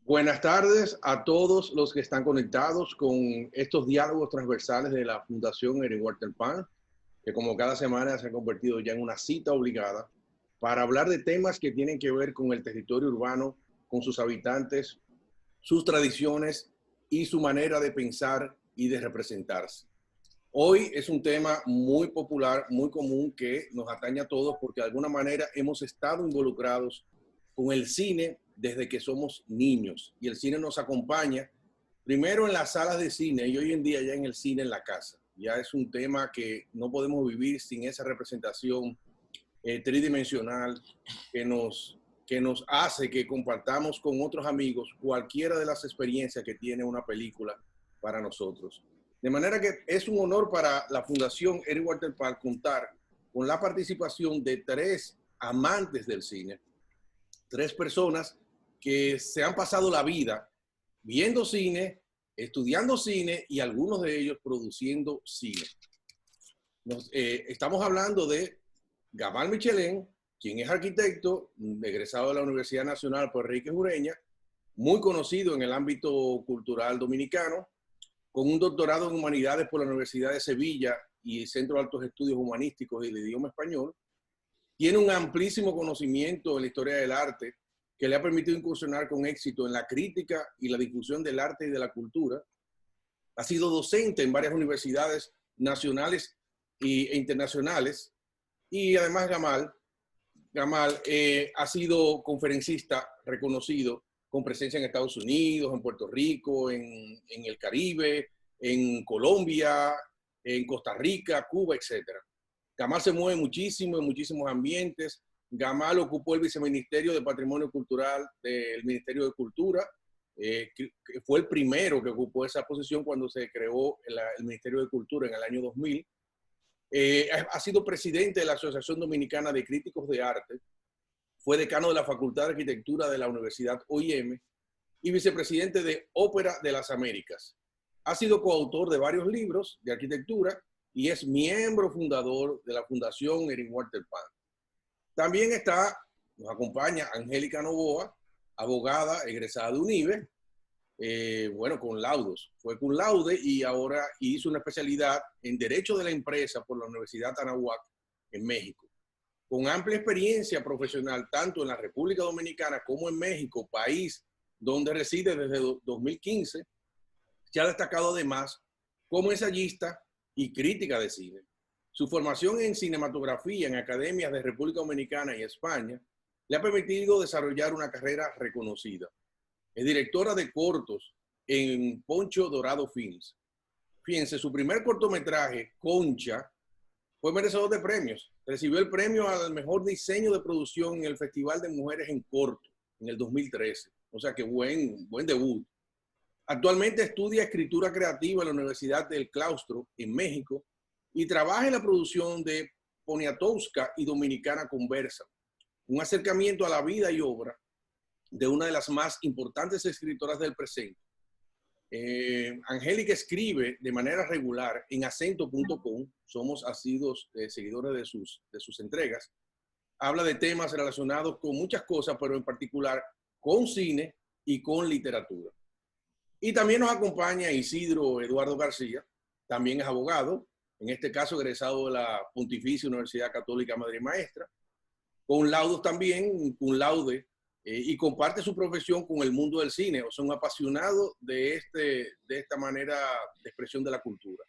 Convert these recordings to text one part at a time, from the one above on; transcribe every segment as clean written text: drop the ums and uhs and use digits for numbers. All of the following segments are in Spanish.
Buenas tardes a todos los que están conectados con estos diálogos transversales de la Fundación Erin Walter Pan, que como cada semana se ha convertido ya en una cita obligada para hablar de temas que tienen que ver con el territorio urbano, con sus habitantes, sus tradiciones y su manera de pensar y de representarse. Hoy es un tema muy popular, muy común, que nos atañe a todos porque de alguna manera hemos estado involucrados con el cine desde que somos niños, y el cine nos acompaña primero en las salas de cine y hoy en día ya en el cine en la casa. Ya es un tema que no podemos vivir sin esa representación tridimensional que nos hace que compartamos con otros amigos cualquiera de las experiencias que tiene una película para nosotros. De manera que es un honor para la Fundación Erin Walter Pan contar con la participación de tres amantes del cine, tres personas que se han pasado la vida viendo cine, estudiando cine y algunos de ellos produciendo cine. Estamos hablando de Gamal Michelén, quien es arquitecto, egresado de la Universidad Nacional Puerto Rico Ureña, muy conocido en el ámbito cultural dominicano, con un doctorado en Humanidades por la Universidad de Sevilla y Centro de Altos Estudios Humanísticos y de Idioma Español. Tiene un amplísimo conocimiento en la historia del arte que le ha permitido incursionar con éxito en la crítica y la difusión del arte y de la cultura. Ha sido docente en varias universidades nacionales e internacionales. Y además Gamal ha sido conferencista reconocido con presencia en Estados Unidos, en Puerto Rico, en el Caribe, en Colombia, en Costa Rica, Cuba, etc. Gamal se mueve muchísimo en muchísimos ambientes. Gamal ocupó el viceministerio de Patrimonio Cultural del Ministerio de Cultura, que fue el primero que ocupó esa posición cuando se creó el Ministerio de Cultura en el año 2000. Ha sido presidente de la Asociación Dominicana de Críticos de Arte, fue decano de la Facultad de Arquitectura de la Universidad OIM y vicepresidente de Ópera de las Américas. Ha sido coautor de varios libros de arquitectura y es miembro fundador de la Fundación Erin Walter Pan. También nos acompaña Angélica Novoa, abogada egresada de UNIBE, con laudos. Fue cum laude y ahora hizo una especialidad en Derecho de la Empresa por la Universidad Anáhuac en México. Con amplia experiencia profesional tanto en la República Dominicana como en México, país donde reside desde 2015, se ha destacado además como ensayista y crítica de cine. Su formación en cinematografía en academias de República Dominicana y España le ha permitido desarrollar una carrera reconocida. Es directora de cortos en Poncho Dorado Films. Fíjense, su primer cortometraje, Concha, fue merecedor de premios. Recibió el premio al mejor diseño de producción en el Festival de Mujeres en Corto en el 2013. O sea que buen debut. Actualmente estudia escritura creativa en la Universidad del Claustro en México y trabaja en la producción de Poniatowska y Dominicana Conversa, un acercamiento a la vida y obra de una de las más importantes escritoras del presente. Angélica escribe de manera regular en acento.com, somos asiduos seguidores de sus entregas. Habla de temas relacionados con muchas cosas, pero en particular con cine y con literatura. Y también nos acompaña Isidro Eduardo García, también es abogado, en este caso egresado de la Pontificia Universidad Católica Madre Maestra, con laudos también, cum laude, y comparte su profesión con el mundo del cine, o sea, un apasionado de esta manera de expresión de la cultura.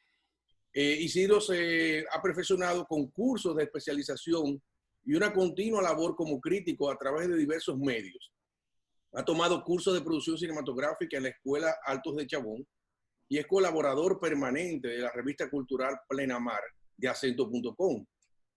Isidro se ha perfeccionado con cursos de especialización y una continua labor como crítico a través de diversos medios. Ha tomado cursos de producción cinematográfica en la Escuela Altos de Chabón y es colaborador permanente de la revista cultural Plenamar de acento.com.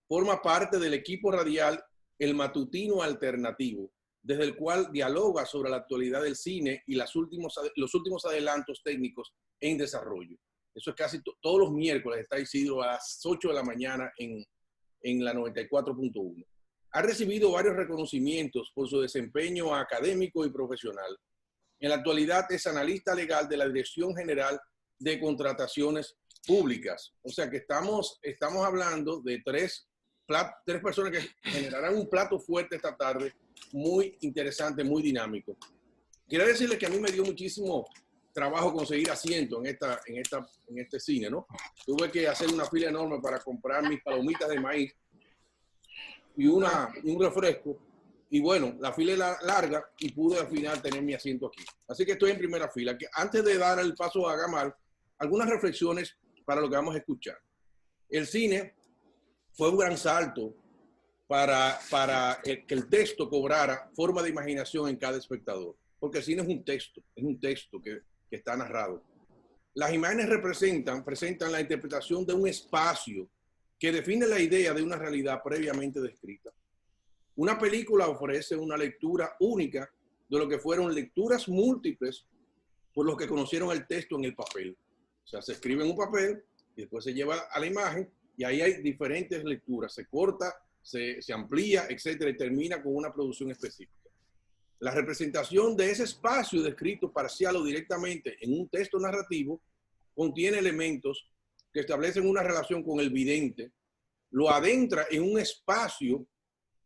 Forma parte del equipo radial El Matutino Alternativo, desde el cual dialoga sobre la actualidad del cine y los últimos adelantos técnicos en desarrollo. Eso es casi todos los miércoles, está Isidro a las 8 de la mañana en la 94.1. Ha recibido varios reconocimientos por su desempeño académico y profesional. En la actualidad es analista legal de la Dirección General de Contrataciones Públicas. O sea que estamos hablando de tres personas que generarán un plato fuerte esta tarde, muy interesante, muy dinámico. quiero decirles que a mí me dio muchísimo trabajo conseguir asiento en este cine, ¿no? Tuve que hacer una fila enorme para comprar mis palomitas de maíz y un refresco. Y bueno, la fila era larga y pude al final tener mi asiento aquí. Así que estoy en primera fila. Que antes de dar el paso a Gamal, algunas reflexiones para lo que vamos a escuchar. El cine fue un gran salto para que el texto cobrara forma de imaginación en cada espectador. Porque el cine es un texto que está narrado. Las imágenes presentan la interpretación de un espacio que define la idea de una realidad previamente descrita. Una película ofrece una lectura única de lo que fueron lecturas múltiples por los que conocieron el texto en el papel. O sea, se escribe en un papel y después se lleva a la imagen y ahí hay diferentes lecturas. Se corta, se amplía, etcétera, y termina con una producción específica. La representación de ese espacio descrito parcial o directamente en un texto narrativo contiene elementos que establecen una relación con el vidente, lo adentra en un espacio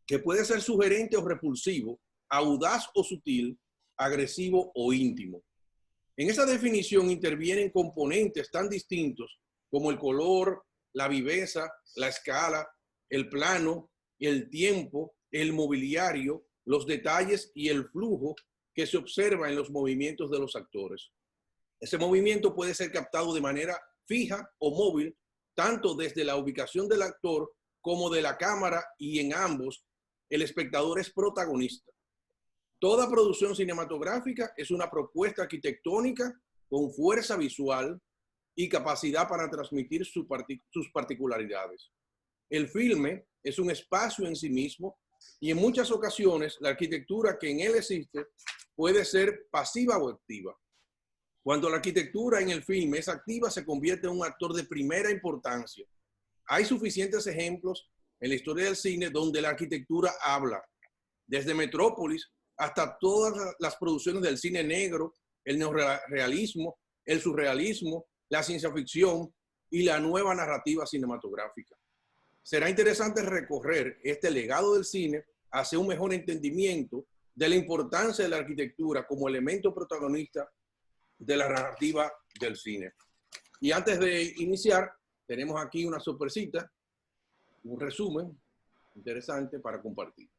que puede ser sugerente o repulsivo, audaz o sutil, agresivo o íntimo. En esa definición intervienen componentes tan distintos como el color, la viveza, la escala, el plano, el tiempo, el mobiliario, los detalles y el flujo que se observa en los movimientos de los actores. Ese movimiento puede ser captado de manera fija o móvil, tanto desde la ubicación del actor como de la cámara, y en ambos el espectador es protagonista. Toda producción cinematográfica es una propuesta arquitectónica con fuerza visual y capacidad para transmitir sus particularidades. El filme es un espacio en sí mismo y en muchas ocasiones la arquitectura que en él existe puede ser pasiva o activa. Cuando la arquitectura en el filme es activa, se convierte en un actor de primera importancia. Hay suficientes ejemplos en la historia del cine donde la arquitectura habla, desde Metrópolis hasta todas las producciones del cine negro, el neorrealismo, el surrealismo, la ciencia ficción y la nueva narrativa cinematográfica. Será interesante recorrer este legado del cine hacia un mejor entendimiento de la importancia de la arquitectura como elemento protagonista de la narrativa del cine. Y antes de iniciar, tenemos aquí una sorpresita, un resumen interesante para compartir.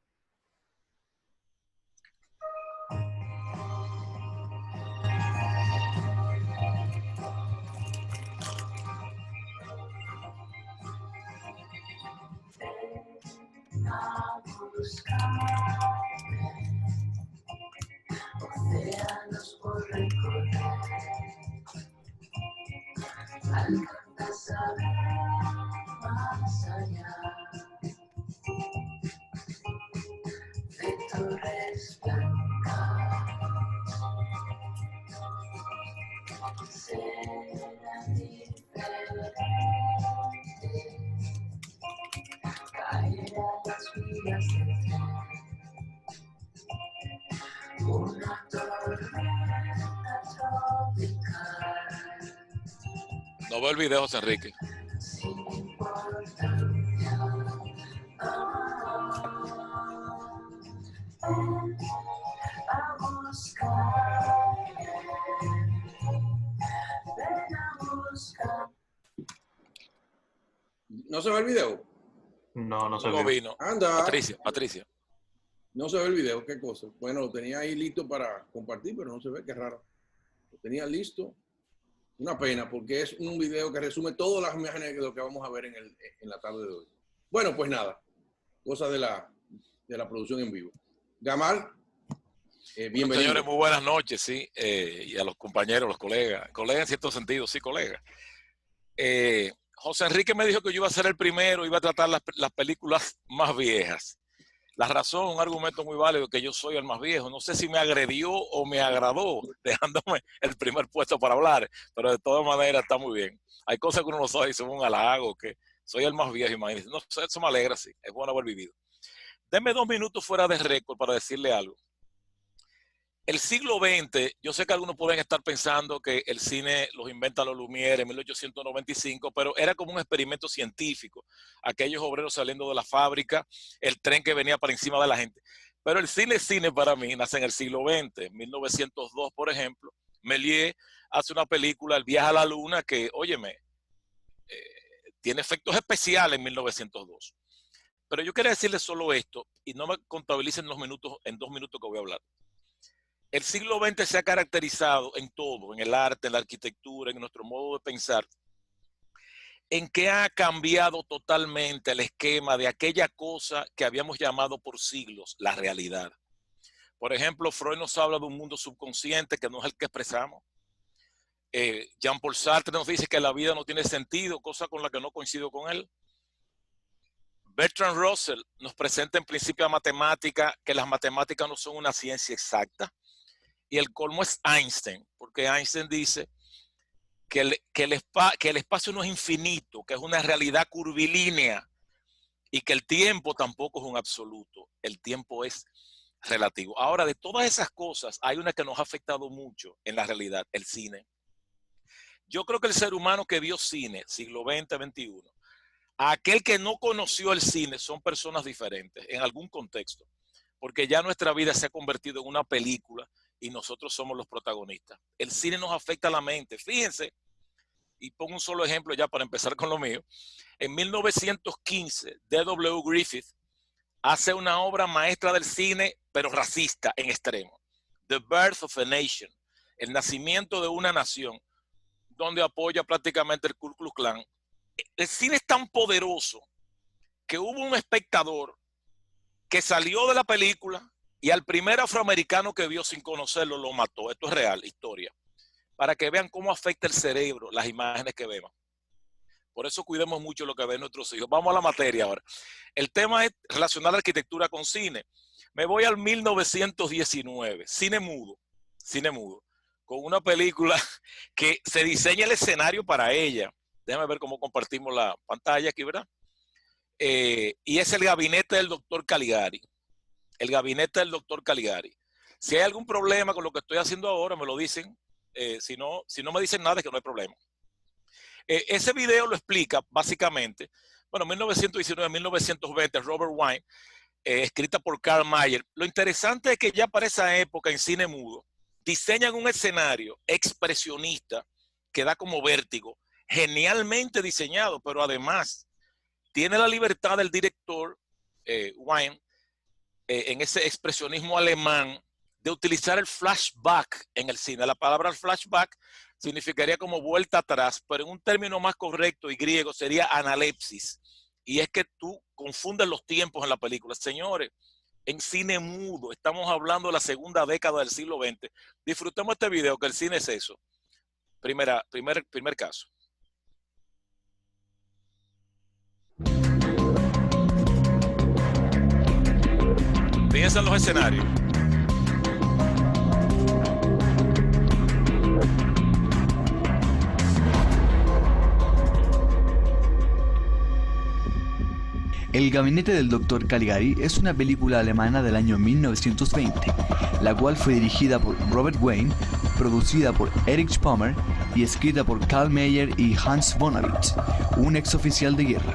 Océanos por recorrer, alcanzas a ver más allá de torres blancas, serán diferentes, caerán las vías del tren. Una tormenta tropical. No veo el video, José Enrique. Sin importancia. A buscar. Ven a buscar. ¿No se ve el video? No se No ve. vino. Anda. Patricia. No se ve el video, qué cosa. Bueno, lo tenía ahí listo para compartir, pero no se ve, qué raro. Lo tenía listo. Una pena, porque es un video que resume todas las imágenes de lo que vamos a ver en la tarde de hoy. Bueno, pues nada, cosas de la producción en vivo. Gamal, bienvenido. Bueno, señores, muy buenas noches, sí, y a los compañeros, los colegas en cierto sentido, sí, colegas. José Enrique me dijo que yo iba a ser el primero, iba a tratar las películas más viejas. La razón, un argumento muy válido, que yo soy el más viejo. No sé si me agredió o me agradó, dejándome el primer puesto para hablar, pero de todas maneras está muy bien. Hay cosas que uno no sabe y son un halago, que soy el más viejo, imagínense. No, eso me alegra, sí, es bueno haber vivido. Denme 2 minutos fuera de récord para decirle algo. El siglo XX, yo sé que algunos pueden estar pensando que el cine los inventa los Lumière en 1895, pero era como un experimento científico. Aquellos obreros saliendo de la fábrica, el tren que venía para encima de la gente. Pero el cine para mí nace en el siglo XX. En 1902, por ejemplo, Méliès hace una película, El viaje a la luna, que, óyeme, tiene efectos especiales en 1902. Pero yo quería decirles solo esto, y no me contabilicen en 2 minutos que voy a hablar. El siglo XX se ha caracterizado en todo, en el arte, en la arquitectura, en nuestro modo de pensar, en que ha cambiado totalmente el esquema de aquella cosa que habíamos llamado por siglos la realidad. Por ejemplo, Freud nos habla de un mundo subconsciente que no es el que expresamos. Jean-Paul Sartre nos dice que la vida no tiene sentido, cosa con la que no coincido con él. Bertrand Russell nos presenta en principio a matemática que las matemáticas no son una ciencia exacta. Y el colmo es Einstein, porque Einstein dice que el espacio no es infinito, que es una realidad curvilínea y que el tiempo tampoco es un absoluto, el tiempo es relativo. Ahora, de todas esas cosas, hay una que nos ha afectado mucho en la realidad, el cine. Yo creo que el ser humano que vio cine, siglo XX, XXI, aquel que no conoció el cine, son personas diferentes en algún contexto, porque ya nuestra vida se ha convertido en una película y nosotros somos los protagonistas. El cine nos afecta a la mente. Fíjense, y pongo un solo ejemplo ya para empezar con lo mío. En 1915, D.W. Griffith hace una obra maestra del cine, pero racista en extremo. The Birth of a Nation, el nacimiento de una nación, donde apoya prácticamente el Ku Klux Klan. El cine es tan poderoso que hubo un espectador que salió de la película y al primer afroamericano que vio sin conocerlo lo mató. Esto es real, historia. Para que vean cómo afecta el cerebro las imágenes que vemos. Por eso cuidemos mucho lo que ven nuestros hijos. Vamos a la materia ahora. El tema es relacionar la arquitectura con cine. Me voy al 1919, cine mudo, con una película que se diseña el escenario para ella. Déjame ver cómo compartimos la pantalla aquí, ¿verdad? Y es el gabinete del doctor Caligari. El gabinete del doctor Caligari. Si hay algún problema con lo que estoy haciendo ahora, me lo dicen. Si no me dicen nada, es que no hay problema. Ese video lo explica básicamente, bueno, 1919, 1920, Robert Wine, escrita por Karl Mayer. Lo interesante es que ya para esa época en cine mudo, diseñan un escenario expresionista que da como vértigo, genialmente diseñado, pero además tiene la libertad del director Wine, en ese expresionismo alemán, de utilizar el flashback en el cine. La palabra flashback significaría como vuelta atrás, pero en un término más correcto y griego sería analepsis. Y es que tú confundes los tiempos en la película. Señores, en cine mudo, estamos hablando de la segunda década del siglo XX. Disfrutemos este video, que el cine es eso. Primer caso. Fíjense en los escenarios. El gabinete del Dr. Caligari es una película alemana del año 1920, la cual fue dirigida por Robert Wayne, producida por Erich Pommer y escrita por Karl Mayer y Hans Bonawitz, un exoficial de guerra.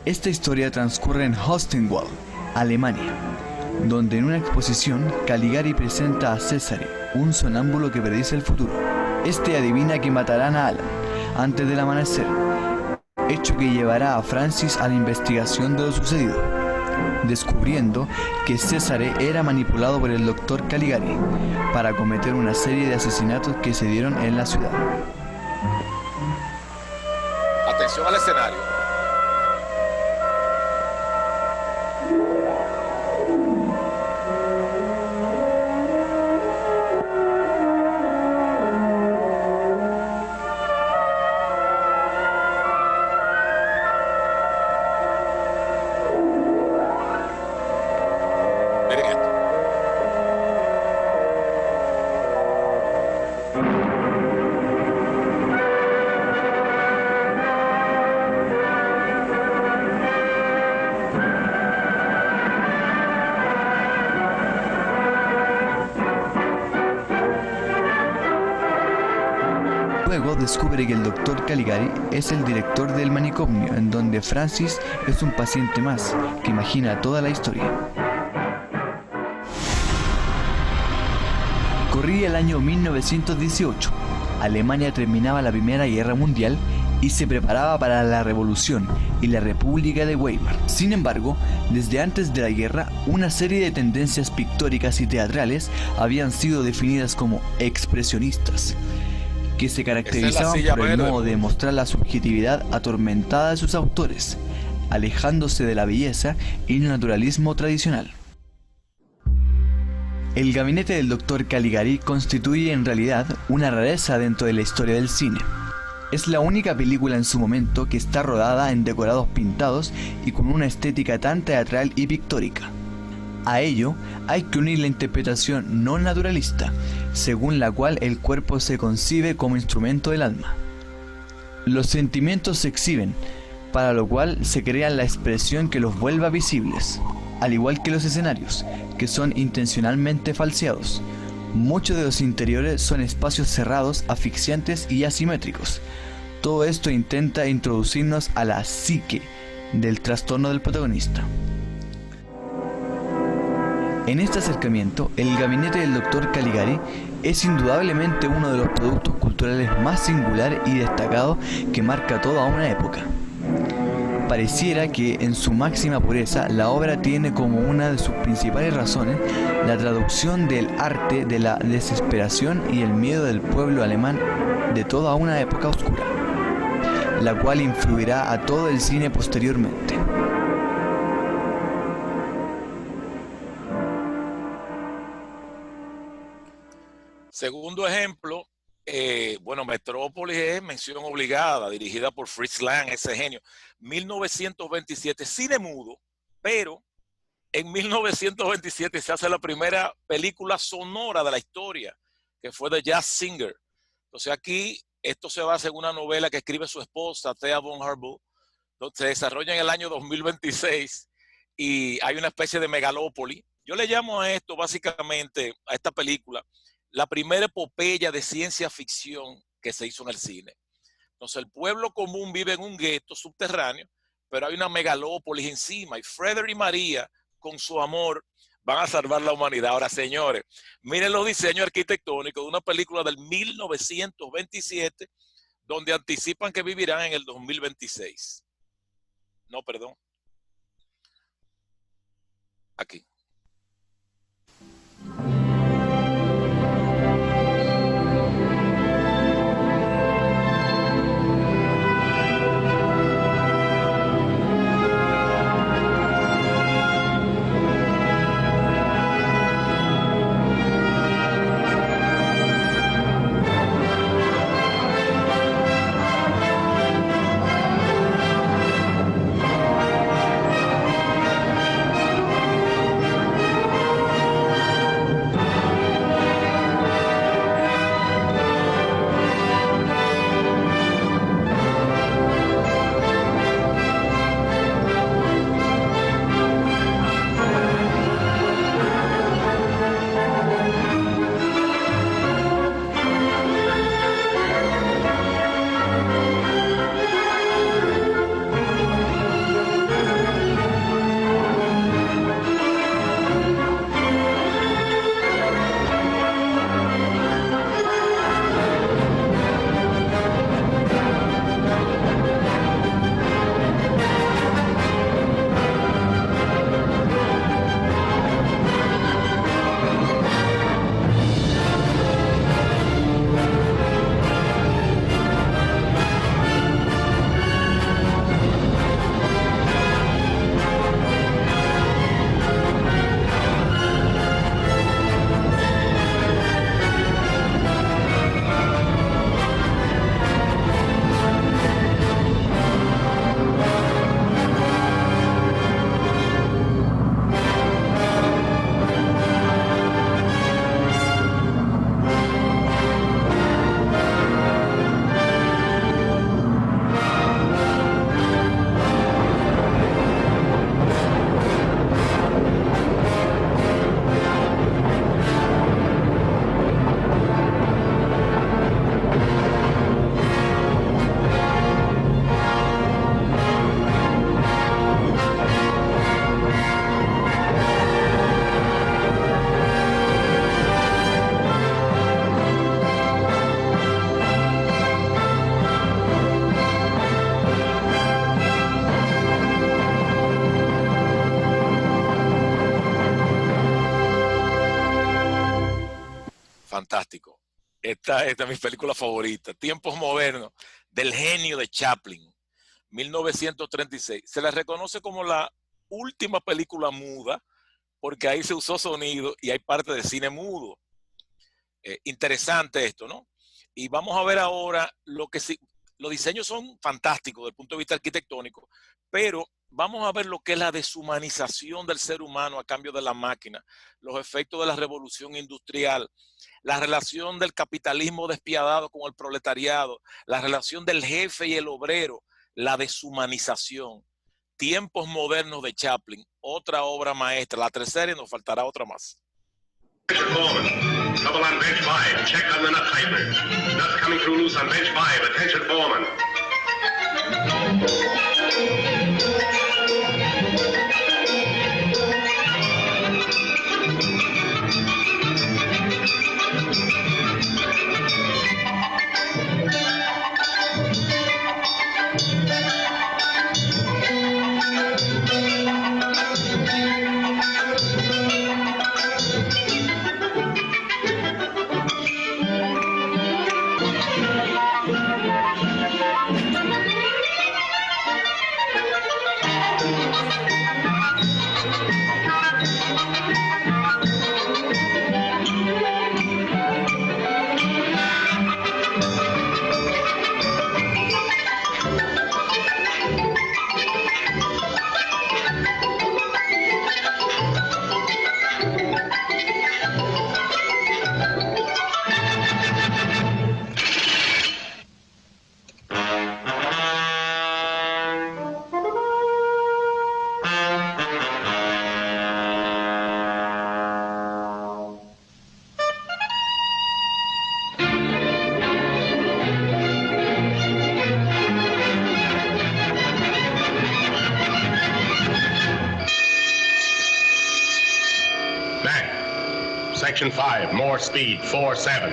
Esta historia transcurre en Hostinwall, Alemania, donde en una exposición Caligari presenta a César, un sonámbulo que predice el futuro. Este adivina que matarán a Alan antes del amanecer, hecho que llevará a Francis a la investigación de lo sucedido, descubriendo que César era manipulado por el Dr. Caligari para cometer una serie de asesinatos que se dieron en la ciudad. Atención al escenario. Luego descubre que el Dr. Caligari es el director del manicomio, en donde Francis es un paciente más, que imagina toda la historia. Corría el año 1918. Alemania terminaba la Primera Guerra Mundial y se preparaba para la Revolución y la República de Weimar. Sin embargo, desde antes de la guerra, una serie de tendencias pictóricas y teatrales habían sido definidas como expresionistas, que se caracterizaban por el modo de mostrar la subjetividad atormentada de sus autores, alejándose de la belleza y el naturalismo tradicional. El gabinete del Dr. Caligari constituye en realidad una rareza dentro de la historia del cine. Es la única película en su momento que está rodada en decorados pintados y con una estética tan teatral y pictórica. A ello hay que unir la interpretación no naturalista, según la cual el cuerpo se concibe como instrumento del alma. Los sentimientos se exhiben, para lo cual se crea la expresión que los vuelva visibles, al igual que los escenarios, que son intencionalmente falseados. Muchos de los interiores son espacios cerrados, asfixiantes y asimétricos. Todo esto intenta introducirnos a la psique del trastorno del protagonista. En este acercamiento, el gabinete del Dr. Caligari es indudablemente uno de los productos culturales más singular y destacado que marca toda una época. Pareciera que en su máxima pureza la obra tiene como una de sus principales razones la traducción del arte de la desesperación y el miedo del pueblo alemán de toda una época oscura, la cual influirá a todo el cine posteriormente. Segundo ejemplo, Metrópolis es mención obligada, dirigida por Fritz Lang, ese genio. 1927, cine mudo, pero en 1927 se hace la primera película sonora de la historia, que fue de Jazz Singer. Entonces aquí, esto se basa en una novela que escribe su esposa, Thea von Harbou, se desarrolla en el año 2026 y hay una especie de megalópoli. Yo le llamo a esto, básicamente, a esta película, la primera epopeya de ciencia ficción que se hizo en el cine. Entonces el pueblo común vive en un gueto subterráneo, pero hay una megalópolis encima y Frederick y María, con su amor, van a salvar la humanidad. Ahora, señores, miren los diseños arquitectónicos de una película del 1927, donde anticipan que vivirán en el 2026. No, perdón. Aquí. fantástico. Esta es mi película favorita, Tiempos Modernos, del genio de Chaplin, 1936. Se le reconoce como la última película muda, porque ahí se usó sonido y hay parte de cine mudo. Interesante esto, ¿no? Y vamos a ver ahora los diseños son fantásticos desde el punto de vista arquitectónico, pero vamos a ver lo que es la deshumanización del ser humano a cambio de la máquina, los efectos de la revolución industrial, la relación del capitalismo despiadado con el proletariado, la relación del jefe y el obrero, la deshumanización. Tiempos Modernos de Chaplin, otra obra maestra, la tercera y nos faltará otra más. Foreman. Trouble on bench 5. Check on the nut tightener. Nuts coming through loose on bench 5. Attention, Foreman. Section 5, more speed, 4-7.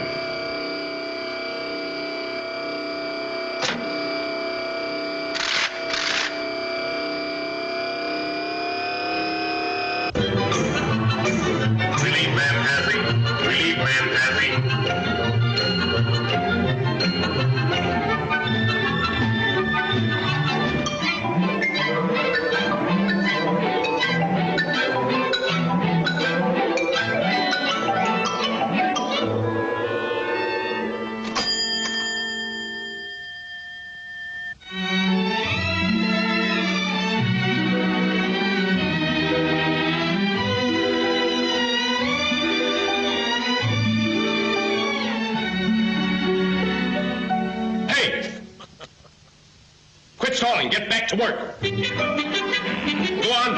Relief man passing. Relief man passing. Stalling, get back to work. Go on.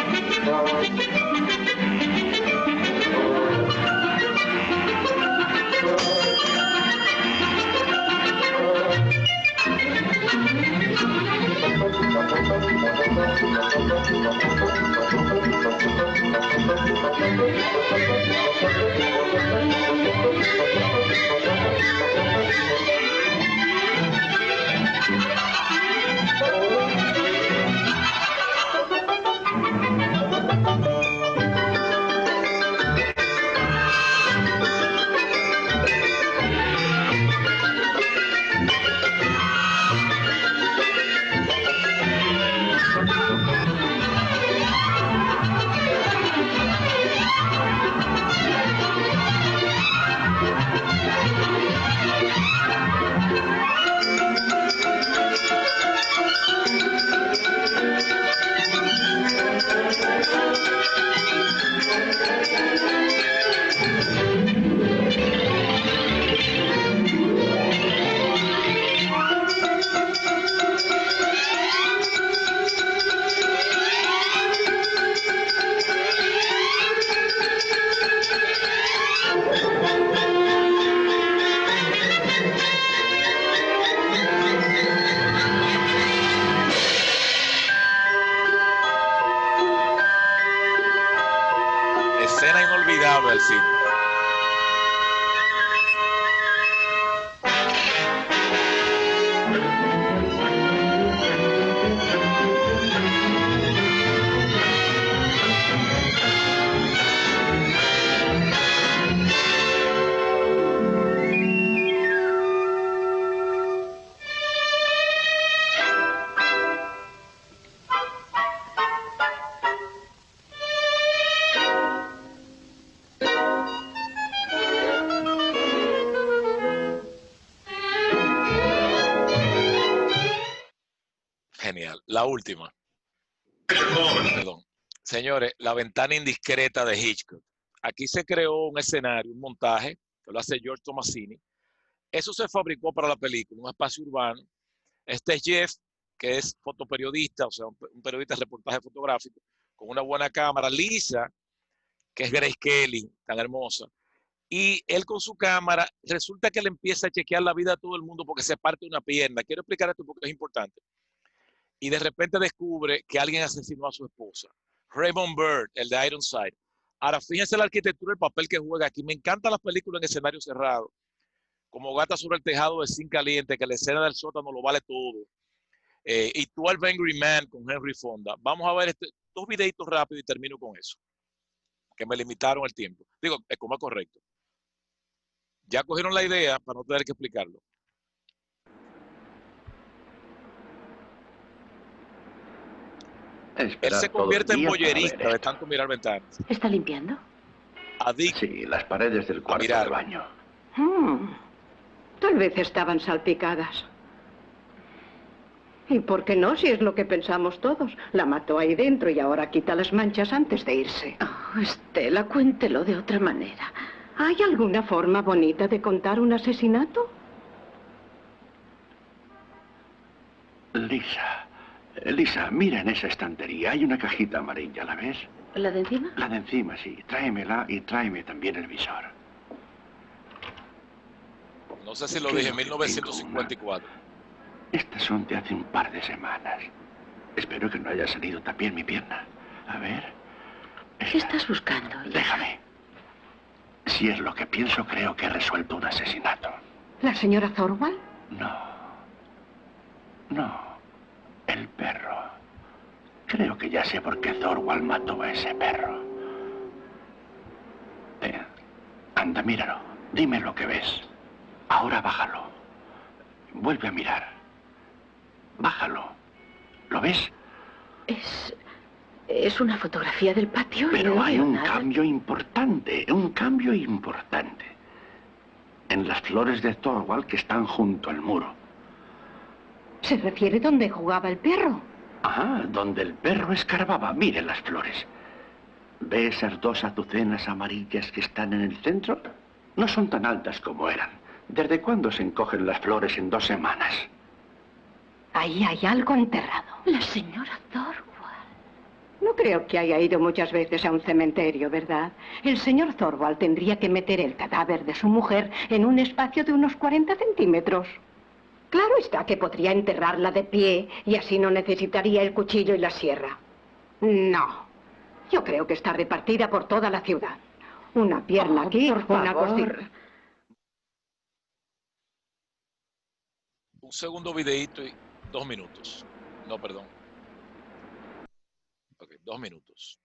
Escena inolvidable del cine. La última. Perdón. Señores, La ventana indiscreta de Hitchcock. Aquí se creó un escenario, un montaje, que lo hace George Tomasini. Eso se fabricó para la película, un espacio urbano. Este es Jeff, que es fotoperiodista, o sea, un periodista de reportaje fotográfico, con una buena cámara. Lisa, que es Grace Kelly, tan hermosa. Y él con su cámara, resulta que le empieza a chequear la vida a todo el mundo porque se parte una pierna. Quiero explicar esto porque es importante. Y de repente descubre que alguien asesinó a su esposa. Raymond Bird, el de Ironside. Ahora, fíjense la arquitectura, el papel que juega aquí. Me encantan las películas en escenario cerrado, como Gata sobre el tejado de zinc caliente, que la escena del sótano lo vale todo. Y 12 Angry Man con Henry Fonda. Vamos a ver dos videitos rápidos y termino con eso, que me limitaron el tiempo. Digo, es como es correcto. Ya cogieron la idea para no tener que explicarlo. Él se convierte en boyerista de tanto mirar ventanas. ¿Está limpiando? Adicto. Sí, las paredes del cuarto de baño. Tal vez estaban salpicadas. ¿Y por qué no, si es lo que pensamos todos? La mató ahí dentro y ahora quita las manchas antes de irse. Oh, Estela, cuéntelo de otra manera. ¿Hay alguna forma bonita de contar un asesinato? Lisa, mira en esa estantería. Hay una cajita amarilla, ¿la ves? ¿La de encima? La de encima, sí. Tráemela y tráeme también el visor. No sé si lo dije en 1954. Estas son de hace un par de semanas. Espero que no haya salido también mi pierna. A ver. ¿Qué estás buscando? Déjame. Si es lo que pienso, creo que he resuelto un asesinato. ¿La señora Thorwald? No. El perro. Creo que ya sé por qué Thorwald mató a ese perro. Anda, míralo. Dime lo que ves. Ahora bájalo. Vuelve a mirar. Bájalo. ¿Lo ves? Es una fotografía del patio. Pero no hay un nada. cambio importante. En las flores de Thorwald que están junto al muro. ¿Se refiere donde jugaba el perro? Ajá, donde el perro escarbaba. Mire las flores. ¿Ve esas dos azucenas amarillas que están en el centro? No son tan altas como eran. ¿Desde cuándo se encogen las flores en 2 semanas? Ahí hay algo enterrado. La señora Thorwald. No creo que haya ido muchas veces a un cementerio, ¿verdad? El señor Thorwald tendría que meter el cadáver de su mujer en un espacio de unos 40 centímetros. Claro está que podría enterrarla de pie y así no necesitaría el cuchillo y la sierra. No. Yo creo que está repartida por toda la ciudad. Una pierna aquí, una costilla. Un segundo videíto y 2 minutos. No, perdón. Ok, 2 minutos.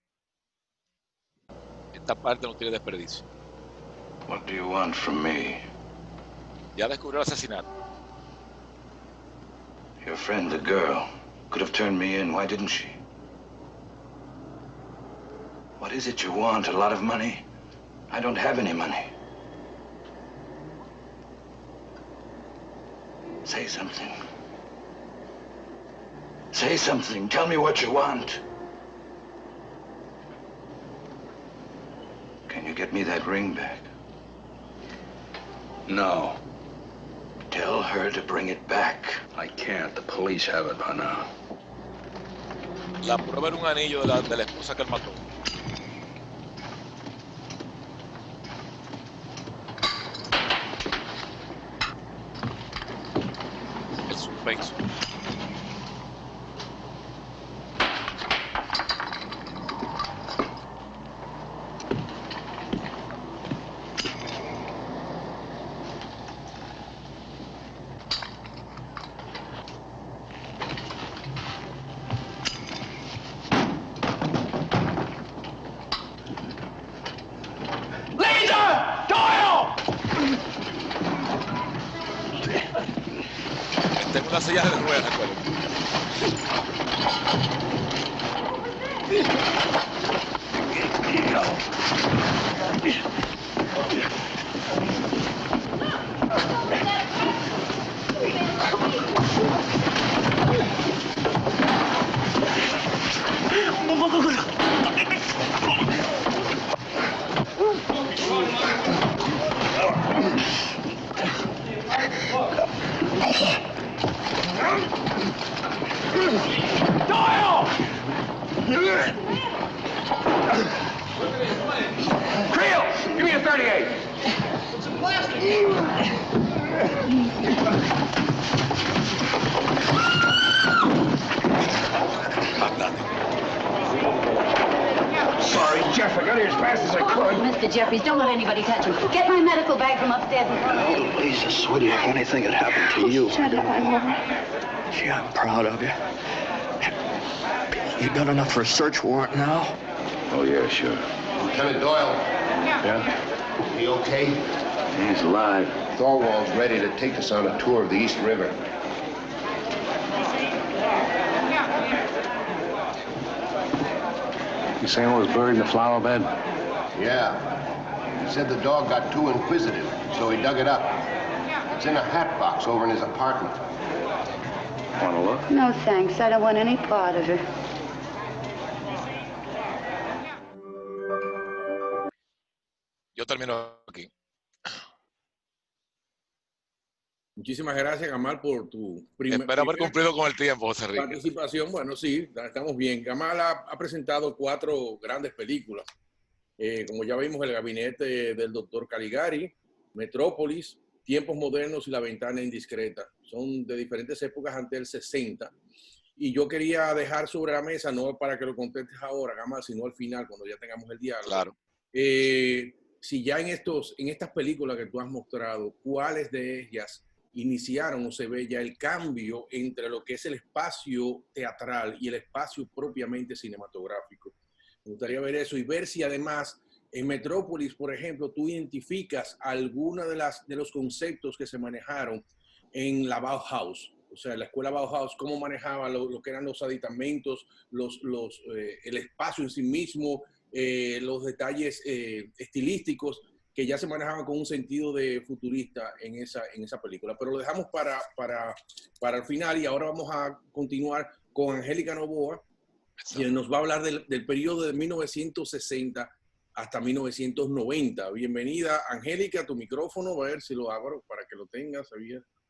Esta parte no tiene desperdicio. What do you want from me? Ya descubrió el asesinato. Your friend, the girl, could have turned me in. Why didn't she? What is it you want? A lot of money? I don't have any money. Say something. Say something. Tell me what you want. Can you get me that ring back? No. Tell her to bring it back. I can't. The police have it by now. La prueba era un anillo de la esposa que él mató. El suspenso. Tengo una silla de ruedas, recuerdo. Doyle! Creel, give me a 38. Some plastic. Sorry, Jeff. I got here as fast as I could. Mr. Jeffries, don't let anybody touch him. Get my medical bag from upstairs and put it in. Oh, Lisa, sweetie, if anything had happened to you. Shut up, I won't. Gee, I'm proud of you. You got enough for a search warrant now? Oh, yeah, sure. Lieutenant Doyle. Yeah? He okay? He's alive. Thorwald's ready to take us on a tour of the East River. You saying it was buried in the flower bed? Yeah. He said the dog got too inquisitive, so he dug it up. It's in a hat box over in his apartment. Want to look? No, thanks. I don't want any part of it. Yo termino aquí. Muchísimas gracias, Gamal, por tu Espero haber cumplido con el tiempo, José Enrique. participación. Bueno, sí, estamos bien. Gamal ha presentado 4 grandes películas. Como ya vimos, El gabinete del doctor Caligari, Metrópolis, Tiempos modernos y La ventana indiscreta. Son de diferentes épocas antes del 60. Y yo quería dejar sobre la mesa, no para que lo contestes ahora, Gamal, sino al final, cuando ya tengamos el diálogo. Claro. Si ya en estas películas que tú has mostrado, ¿cuáles de ellas iniciaron o se ve ya el cambio entre lo que es el espacio teatral y el espacio propiamente cinematográfico? Me gustaría ver eso y ver si además en Metrópolis, por ejemplo, tú identificas alguna de los conceptos que se manejaron en la Bauhaus, o sea, la escuela Bauhaus, cómo manejaba lo que eran los aditamentos, el espacio en sí mismo, los detalles estilísticos que ya se manejaban con un sentido de futurista en esa película. Pero lo dejamos para el final y ahora vamos a continuar con Angélica Novoa, quien nos va a hablar del periodo de 1960 hasta 1990. Bienvenida, Angélica, tu micrófono, a ver si lo abro para que lo tengas.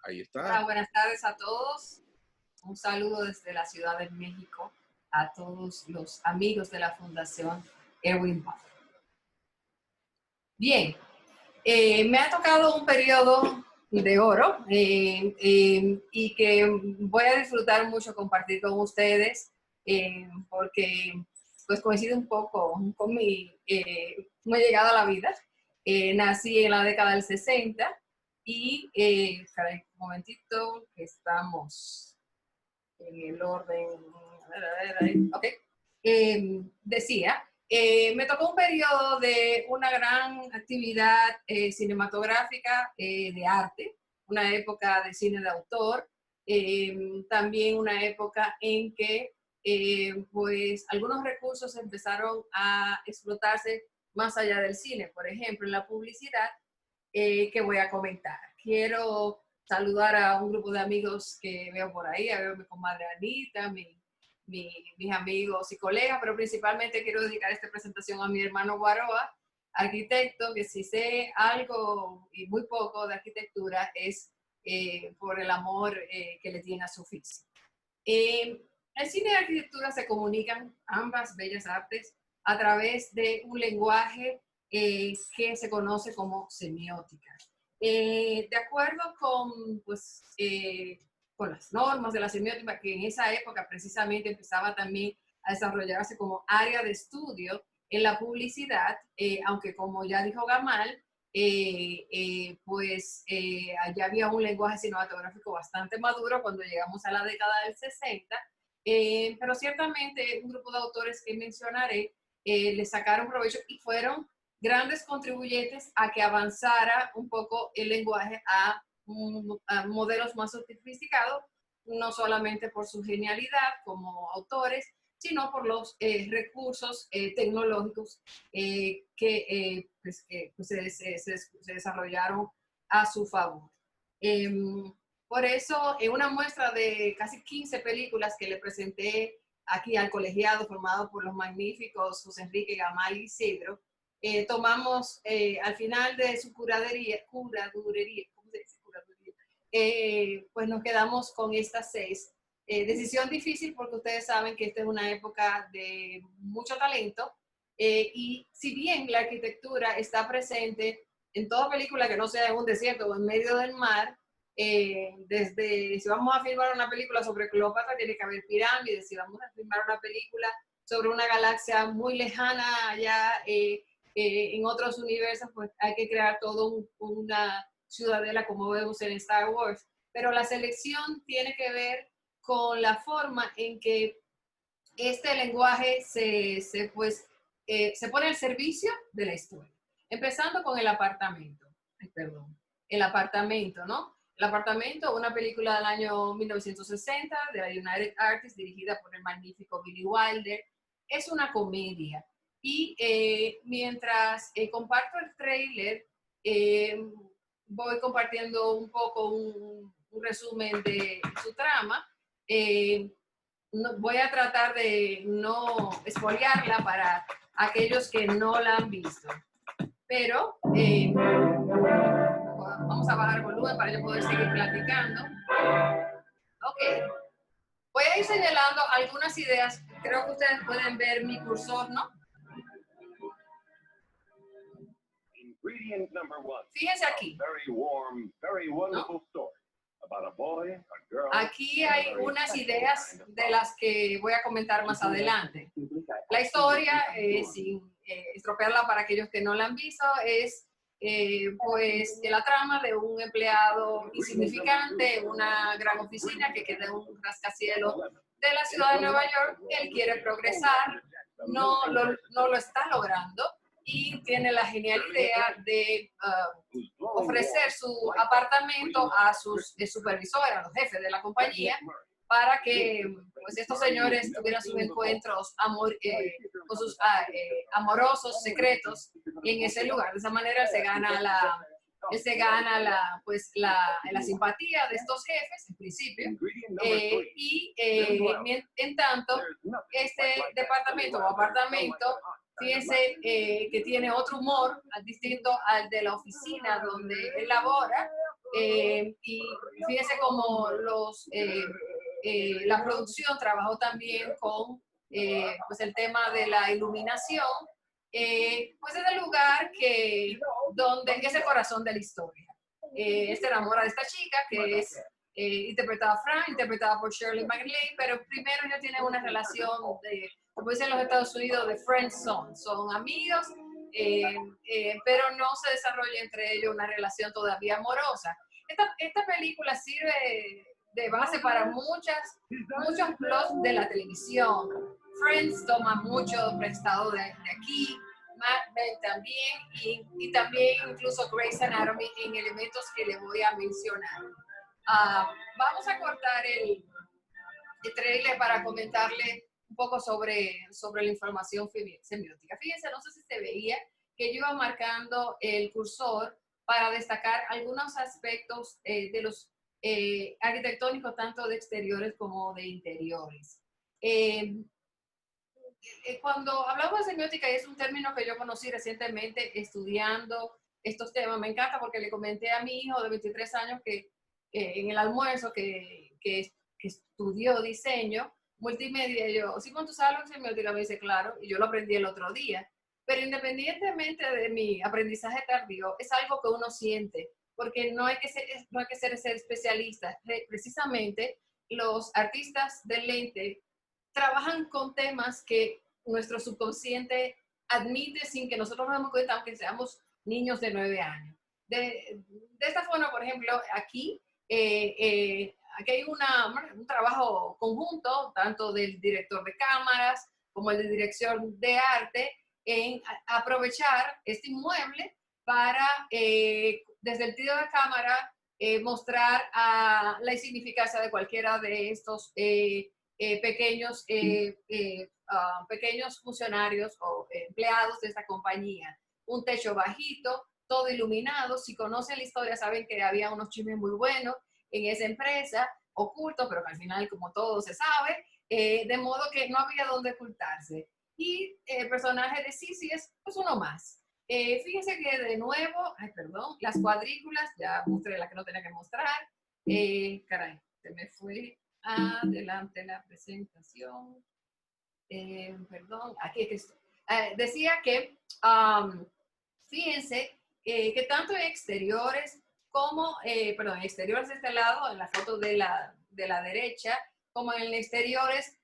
Ahí está. Hola, buenas tardes a todos. Un saludo desde la Ciudad de México a todos los amigos de la Fundación Erwin Butler. Bien, me ha tocado un periodo de oro y que voy a disfrutar mucho compartir con ustedes porque pues coincide un poco con mi llegada a la vida. Nací en la década del 60 y, espera un momentito, que estamos en el orden, ok, decía, me tocó un periodo de una gran actividad cinematográfica de arte, una época de cine de autor, también una época en que pues algunos recursos empezaron a explotarse más allá del cine, por ejemplo, en la publicidad, que voy a comentar. Quiero saludar a un grupo de amigos que veo por ahí, veo a mi comadre Anita, mis amigos y colegas, pero principalmente quiero dedicar esta presentación a mi hermano Guaroa, arquitecto, que si sé algo y muy poco de arquitectura es por el amor que le tiene a su oficio. El cine y la arquitectura se comunican, ambas bellas artes, a través de un lenguaje que se conoce como semiótica. De acuerdo con las normas de la semiótica, que en esa época precisamente empezaba también a desarrollarse como área de estudio en la publicidad, aunque como ya dijo Gamal, allá había un lenguaje cinematográfico bastante maduro cuando llegamos a la década del 60, pero ciertamente un grupo de autores que mencionaré le sacaron provecho y fueron grandes contribuyentes a que avanzara un poco el lenguaje a modelos más sofisticados, no solamente por su genialidad como autores, sino por los recursos tecnológicos que se desarrollaron a su favor. Por eso, en una muestra de casi 15 películas que le presenté aquí al colegiado formado por los magníficos José Enrique Gamal y Isidro, tomamos al final de su curaduría, ¿cómo se dice? Curaduría, pues nos quedamos con estas 6. Decisión difícil porque ustedes saben que esta es una época de mucho talento y si bien la arquitectura está presente en toda película que no sea en un desierto o en medio del mar, desde si vamos a filmar una película sobre Cleopatra tiene que haber pirámides, si vamos a filmar una película sobre una galaxia muy lejana allá en otros universos, pues hay que crear todo una ciudadela como vemos en Star Wars. Pero la selección tiene que ver con la forma en que este lenguaje se pone al servicio de la historia. Empezando con el apartamento. El apartamento, ¿no? El apartamento, una película del año 1960 de la United Artists, dirigida por el magnífico Billy Wilder. Es una comedia. Y mientras comparto el tráiler, voy compartiendo un poco un resumen de su trama. Voy a tratar de no espolearla para aquellos que no la han visto. Pero vamos a bajar el volumen para yo poder seguir platicando. Ok. Voy a ir señalando algunas ideas. Creo que ustedes pueden ver mi cursor, ¿no? Ingredient number 1. Fíjense aquí. Very warm, very wonderful story about a boy, a girl. Aquí hay unas ideas de las que voy a comentar más adelante. La historia, sin estropearla para aquellos que no la han visto, es pues la trama de un empleado insignificante en una gran oficina que queda en un rascacielos de la ciudad de Nueva York. Él quiere progresar, no lo está logrando y tiene la genial idea de ofrecer su apartamento a sus supervisores, a los jefes de la compañía, para que pues, estos señores tuvieran sus encuentros con sus amorosos secretos en ese lugar. De esa manera él se gana la simpatía de estos jefes, en principio, en tanto, este departamento o apartamento, fíjense que tiene otro humor distinto al de la oficina donde él labora, y fíjense como la producción trabajó también con pues el tema de la iluminación, pues es el lugar donde es el corazón de la historia. Se enamora de esta chica que es interpretada por Shirley MacLaine, pero primero ellos tienen una relación como dicen los Estados Unidos, de friendzone. Son amigos, pero no se desarrolla entre ellos una relación todavía amorosa. Esta película sirve de base para muchos plots de la televisión. Friends toma mucho prestado de aquí, Mad Men también, y también incluso Grey's Anatomy en elementos que les voy a mencionar. Vamos a cortar el trailer para comentarle un poco sobre la información semiótica. Fíjense, no sé si se veía que yo iba marcando el cursor para destacar algunos aspectos de los arquitectónicos, tanto de exteriores como de interiores. Cuando hablamos de semiótica, y es un término que yo conocí recientemente estudiando estos temas, me encanta porque le comenté a mi hijo de 23 años que en el almuerzo que estudió diseño multimedia, yo, Simón, ¿tú sabes lo que es semiótica? Me dice, claro, y yo lo aprendí el otro día. Pero independientemente de mi aprendizaje tardío, es algo que uno siente, porque no hay que ser especialista. Precisamente los artistas del lente trabajan con temas que nuestro subconsciente admite sin que nosotros nos demos cuenta, aunque seamos niños de 9 años. De esta forma, por ejemplo, aquí hay un trabajo conjunto, tanto del director de cámaras como el de dirección de arte, en aprovechar este inmueble para, desde el tiro de cámara, mostrar la insignificancia de cualquiera de estos pequeños funcionarios o empleados de esta compañía. Un techo bajito, todo iluminado. Si conocen la historia, saben que había unos chismes muy buenos en esa empresa, ocultos, pero que al final, como todo se sabe, de modo que no había dónde ocultarse. Y el personaje de Sissy es pues uno más. Fíjense que de nuevo, las cuadrículas, ya mostré la que no tenía que mostrar. Caray, se me fue adelante la presentación. Aquí es que estoy. Decía que, fíjense, que tanto en exteriores como, exteriores de este lado, en la foto de la derecha, como en exteriores,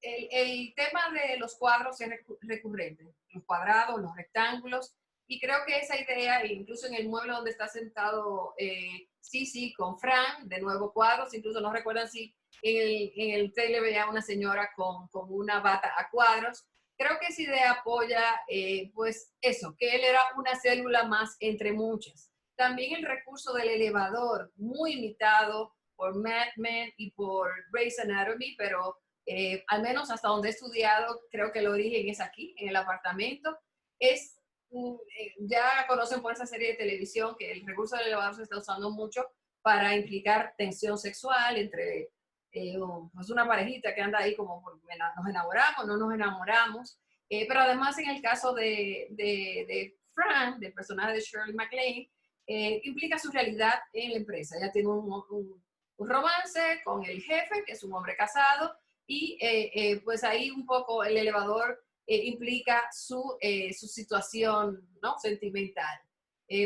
el tema de los cuadros es recurrente, los cuadrados, los rectángulos, y creo que esa idea, incluso en el mueble donde está sentado Sissy con Frank, de nuevo cuadros, incluso no recuerdan si en el trailer veía a una señora con una bata a cuadros. Creo que esa idea apoya, pues eso, que él era una célula más entre muchas. También el recurso del elevador, muy imitado por Mad Men y por Grey's Anatomy, pero al menos hasta donde he estudiado, creo que el origen es aquí, en el apartamento. Ya conocen por esa serie de televisión que el recurso del elevador se está usando mucho para implicar tensión sexual entre pues una parejita que anda ahí como nos enamoramos, no nos enamoramos. Pero además en el caso de Fran, del personaje de Shirley MacLaine, implica su realidad en la empresa. Ella tiene un romance con el jefe, que es un hombre casado, y pues ahí un poco el elevador implica su situación, ¿no?, sentimental.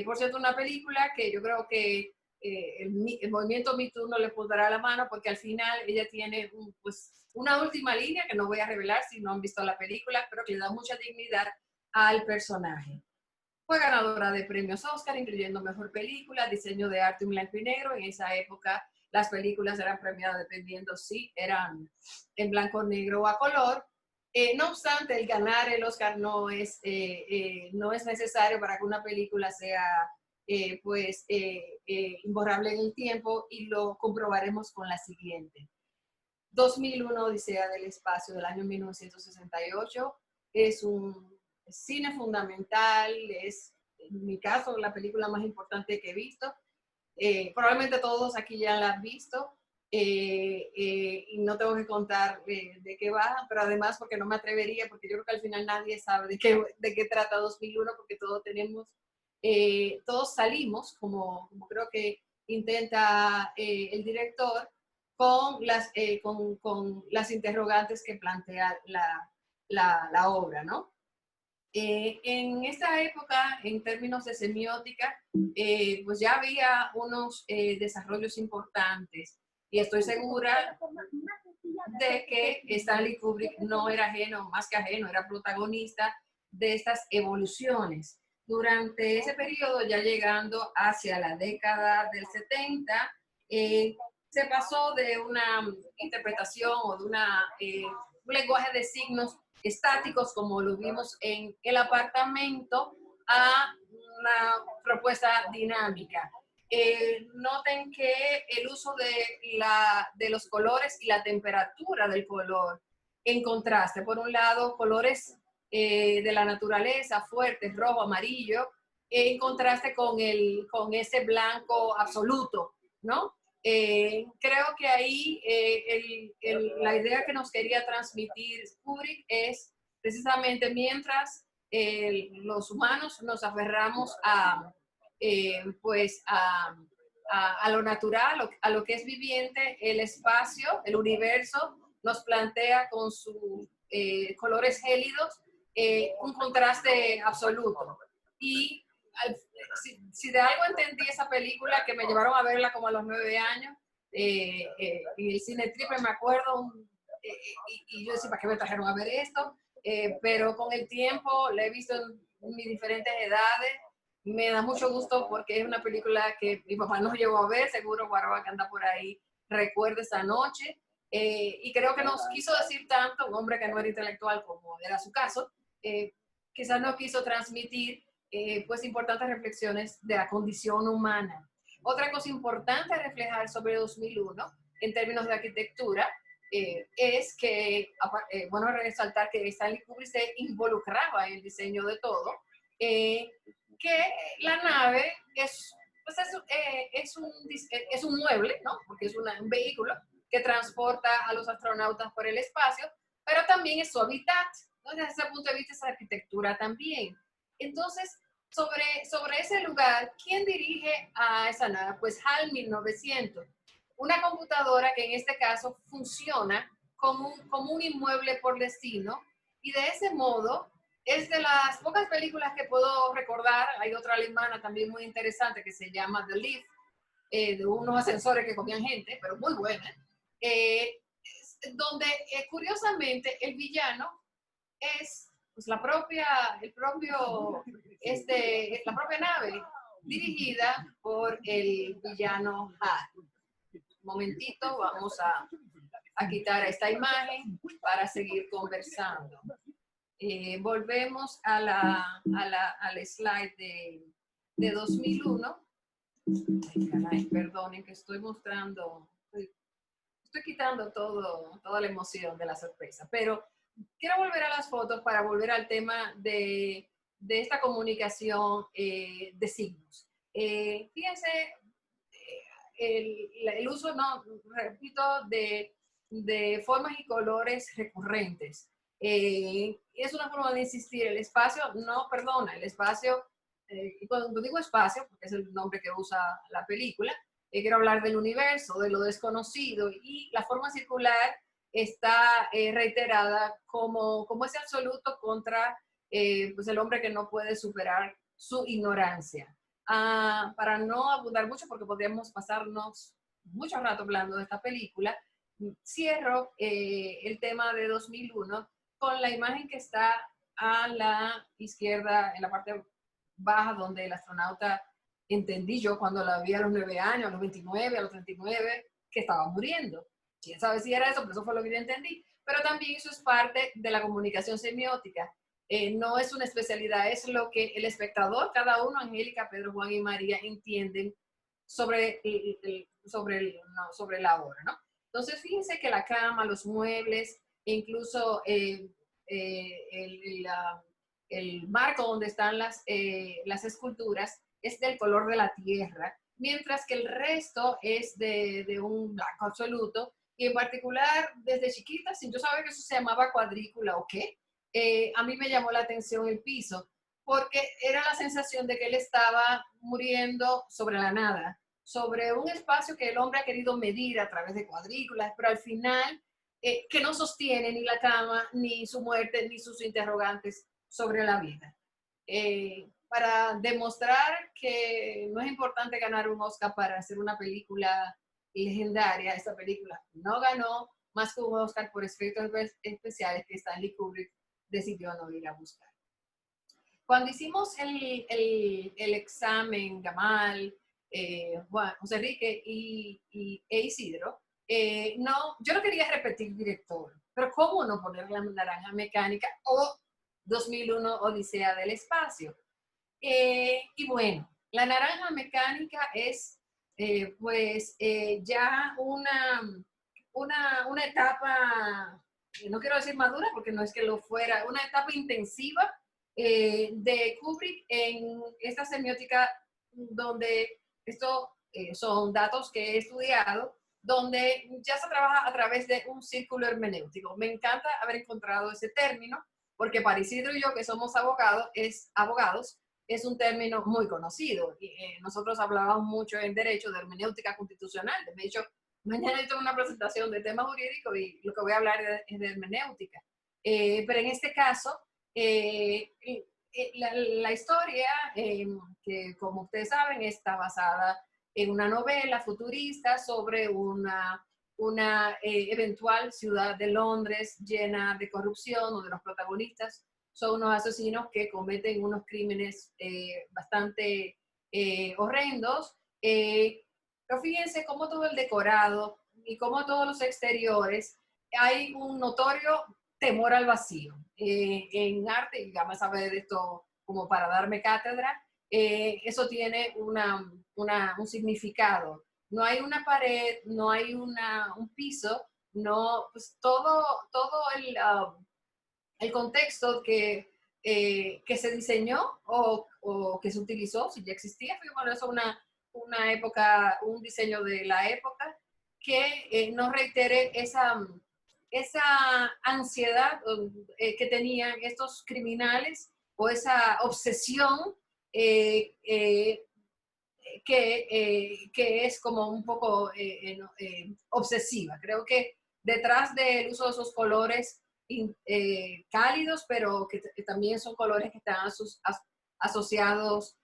Por cierto, una película que yo creo que el movimiento Me Too no le pondrá la mano, porque al final ella tiene pues una última línea que no voy a revelar si no han visto la película, pero que le da mucha dignidad al personaje. Fue ganadora de premios Oscar, incluyendo Mejor Película, Diseño de Arte en Blanco y Negro. En esa época las películas eran premiadas dependiendo si eran en blanco, negro o a color. No obstante, el ganar el Oscar no es necesario para que una película sea imborrable en el tiempo, y lo comprobaremos con la siguiente. 2001, Odisea del Espacio, del año 1968, es un cine fundamental, es en mi caso la película más importante que he visto. Probablemente todos aquí ya la han visto, y no tengo que contar de qué va, pero además porque no me atrevería, porque yo creo que al final nadie sabe de qué trata 2001, porque todos salimos, como creo que intenta el director, con las interrogantes que plantea la obra, ¿no? En esta época, en términos de semiótica, pues ya había unos desarrollos importantes, y estoy segura de que Stanley Kubrick no era ajeno, más que ajeno, era protagonista de estas evoluciones. Durante ese periodo, ya llegando hacia la década del 70, se pasó de una interpretación o de un lenguaje de signos estáticos, como lo vimos en El Apartamento, a una propuesta dinámica. Noten que el uso de los colores y la temperatura del color en contraste. Por un lado, colores de la naturaleza, fuertes, rojo, amarillo, en contraste con ese blanco absoluto, ¿no? Creo que ahí la idea que nos quería transmitir Kubrick es precisamente mientras los humanos nos aferramos a lo natural, a lo que es viviente, el espacio, el universo nos plantea con sus colores gélidos un contraste absoluto. Y si de algo entendí esa película, que me llevaron a verla como a los 9 años, en el cine Triple, me acuerdo, y yo decía, ¿para qué me trajeron a ver esto? Pero con el tiempo la he visto en mis diferentes edades. Me da mucho gusto porque es una película que mi papá nos llevó a ver, seguro Guaroa, que anda por ahí, recuerda esa noche. Y creo que nos quiso decir tanto, un hombre que no era intelectual como era su caso, quizás no quiso transmitir pues importantes reflexiones de la condición humana. Otra cosa importante a reflejar sobre 2001 en términos de arquitectura es que, bueno, resaltar que Stanley Kubrick se involucraba en el diseño de todo, que la nave es un mueble, ¿no? Porque es un vehículo que transporta a los astronautas por el espacio, pero también es su hábitat. Desde ese punto de vista, es arquitectura también. Entonces, sobre ese lugar, ¿quién dirige a esa nave? Pues HAL 1900, una computadora que en este caso funciona como un inmueble por destino, y de ese modo es de las pocas películas que puedo recordar. Hay otra alemana también muy interesante que se llama The Lift, de unos ascensores que comían gente, pero muy buena, donde curiosamente el villano es pues, la propia nave dirigida por el villano HAL. Un momentito, vamos a quitar esta imagen para seguir conversando. Volvemos al slide de 2001. Ay, caray, perdonen que estoy mostrando, estoy quitando toda la emoción de la sorpresa, pero quiero volver a las fotos para volver al tema de esta comunicación de signos. Fíjense, el uso, repito, de formas y colores recurrentes. Es una forma de insistir. El espacio no perdona. El espacio, cuando digo espacio, porque es el nombre que usa la película, quiero hablar del universo, de lo desconocido, y la forma circular está reiterada como ese absoluto contra pues el hombre que no puede superar su ignorancia. Para no abundar mucho, porque podríamos pasarnos mucho rato hablando de esta película, cierro el tema de 2001 con la imagen que está a la izquierda, en la parte baja, donde el astronauta, entendí yo cuando la vi a los 9 años, a los 29, a los 39, que estaba muriendo. Quién sabe si era eso, pero eso fue lo que yo entendí. Pero también eso es parte de la comunicación semiótica. No es una especialidad, es lo que el espectador, cada uno, Angélica, Pedro, Juan y María, entienden sobre la obra, ¿no? Entonces, fíjense que la cama, los muebles, incluso el marco donde están las esculturas es del color de la tierra, mientras que el resto es de un blanco absoluto. Y en particular, desde chiquita, sin yo saber que eso se llamaba cuadrícula o qué, a mí me llamó la atención el piso, porque era la sensación de que él estaba muriendo sobre la nada, sobre un espacio que el hombre ha querido medir a través de cuadrículas, pero al final que no sostiene ni la cama, ni su muerte, ni sus interrogantes sobre la vida. Para demostrar que no es importante ganar un Oscar para hacer una película legendaria, esta película no ganó más que un Oscar por efectos especiales que Stanley Kubrick decidió no ir a buscar. Cuando hicimos el examen, Gamal, José Enrique e Isidro, yo no quería repetir director, pero ¿cómo no poner La Naranja Mecánica o 2001 Odisea del Espacio? Y bueno, La Naranja Mecánica es ya una etapa, no quiero decir madura porque no es que lo fuera, una etapa intensiva de Kubrick en esta semiótica, donde esto son datos que he estudiado, donde ya se trabaja a través de un círculo hermenéutico. Me encanta haber encontrado ese término, porque para Isidro y yo, que somos abogados, es un término muy conocido. Nosotros hablábamos mucho en derecho de hermenéutica constitucional. De hecho, mañana tengo una presentación de temas jurídicos y lo que voy a hablar es de hermenéutica. Pero en este caso, la historia, que como ustedes saben, está basada en una novela futurista sobre una eventual ciudad de Londres llena de corrupción, donde los protagonistas son unos asesinos que cometen unos crímenes bastante horrendos. Pero fíjense cómo todo el decorado y cómo todos los exteriores, hay un notorio temor al vacío. En arte, y ya me sabe de esto como para darme cátedra, eso tiene un significado. No hay una pared, no hay un piso, no, pues todo el contexto que se diseñó o que se utilizó, si ya existía, fue una época, un diseño de la época que no reitere esa ansiedad que tenían estos criminales o esa obsesión que es como un poco obsesiva. Creo que detrás del uso de esos colores cálidos, pero que también son colores que están asociados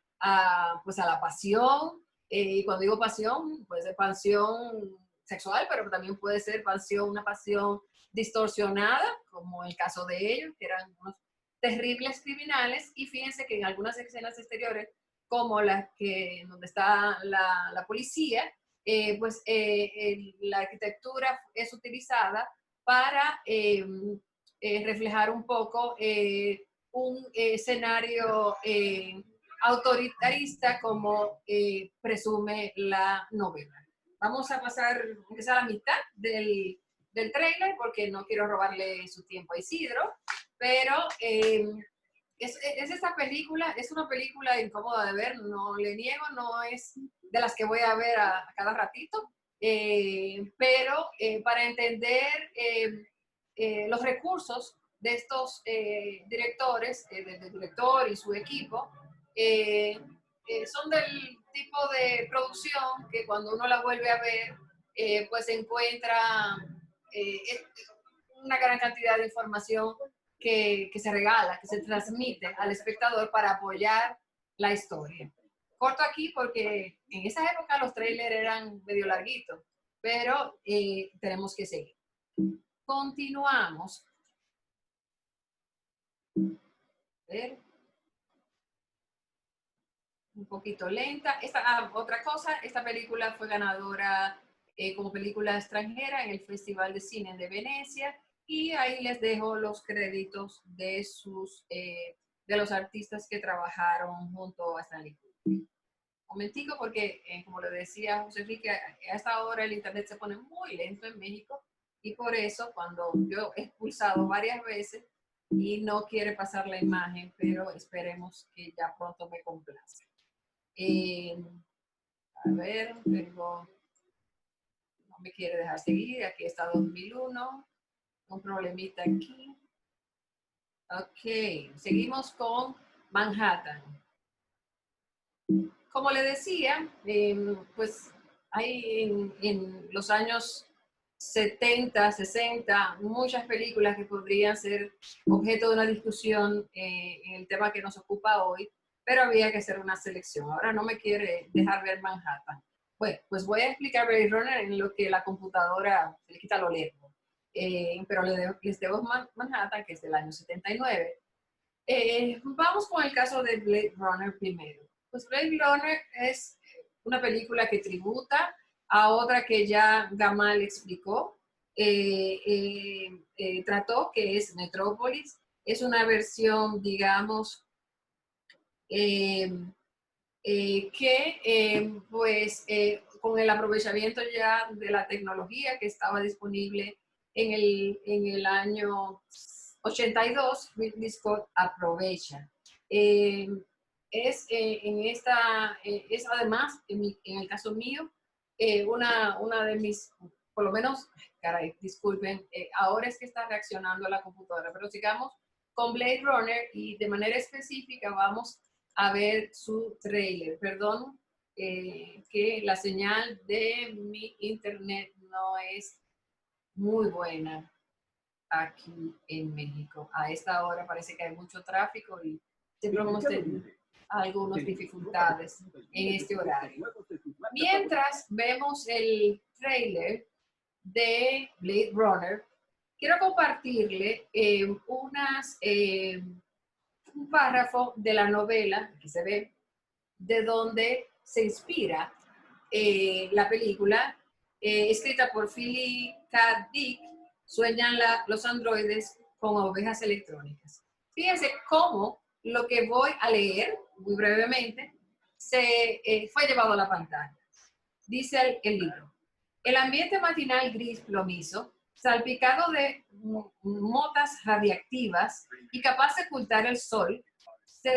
pues a la pasión, y cuando digo pasión, puede ser pasión sexual, pero también puede ser una pasión distorsionada, como el caso de ellos, que eran unos terribles criminales. Y fíjense que en algunas escenas exteriores, como las donde está la policía, pues la arquitectura es utilizada para reflejar un poco un escenario autoritarista, como presume la novela. Vamos a pasar, aunque sea la mitad del tráiler, porque no quiero robarle su tiempo a Isidro, pero es esta película, es una película incómoda de ver, no le niego, no es de las que voy a ver a cada ratito, pero para entender los recursos de estos directores, del director y su equipo, son del tipo de producción que cuando uno la vuelve a ver, pues encuentra una gran cantidad de información que se regala, que se transmite al espectador para apoyar la historia. Corto aquí porque en esa época los trailers eran medio larguitos, pero tenemos que seguir. Continuamos. A ver. Un poquito lenta. Otra cosa, esta película fue ganadora como película extranjera en el Festival de Cine de Venecia, y ahí les dejo los créditos de los artistas que trabajaron junto a Stanley Kubrick. Un momentico, porque como le decía José Enrique, a esta hora el internet se pone muy lento en México, y por eso cuando yo he pulsado varias veces y no quiere pasar la imagen, pero esperemos que ya pronto me complace. A ver, no me quiere dejar seguir. Aquí está 2001. Un problemita aquí. Ok, seguimos con Manhattan. Como le decía, pues hay en los años 70, 60, muchas películas que podrían ser objeto de una discusión en el tema que nos ocupa hoy, pero había que hacer una selección. Ahora no me quiere dejar ver Manhattan. Bueno, pues voy a explicar Blade Runner en lo que la computadora se le quita lo lerdo. Pero les debo Manhattan, que es del año 79. Vamos con el caso de Blade Runner primero. Pues Blade Runner es una película que tributa a otra que ya Gamal explicó, trató, que es Metrópolis. Es una versión, digamos, con el aprovechamiento ya de la tecnología que estaba disponible en el año 82, Ridley Scott aprovecha. Es además, en el caso mío, una de mis, por lo menos, caray, disculpen, ahora es que está reaccionando la computadora, pero sigamos con Blade Runner, y de manera específica vamos a ver su trailer. Perdón que la señal de mi internet no es muy buena aquí en México. A esta hora parece que hay mucho tráfico y siempre hemos tenido algunas dificultades en este horario. Mientras vemos el trailer de Blade Runner, quiero compartirle un párrafo de la novela, que se ve, de donde se inspira la película, escrita por Philip K. Dick, Sueñan los androides con ovejas electrónicas. Fíjense cómo lo que voy a leer, muy brevemente, fue llevado a la pantalla. Dice el libro: el ambiente matinal gris plomizo, salpicado de motas radiactivas y capaz de ocultar el sol, se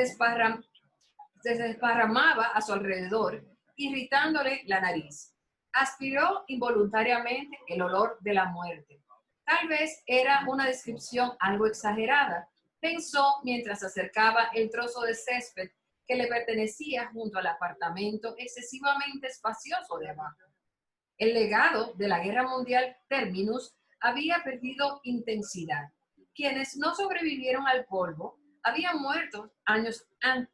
desparramaba a su alrededor, irritándole la nariz. aspiró involuntariamente el olor de la muerte. Tal vez era una descripción algo exagerada, pensó mientras acercaba el trozo de césped que le pertenecía junto al apartamento excesivamente espacioso de abajo. El legado de la Guerra Mundial Terminus había perdido intensidad. Quienes no sobrevivieron al polvo habían muerto años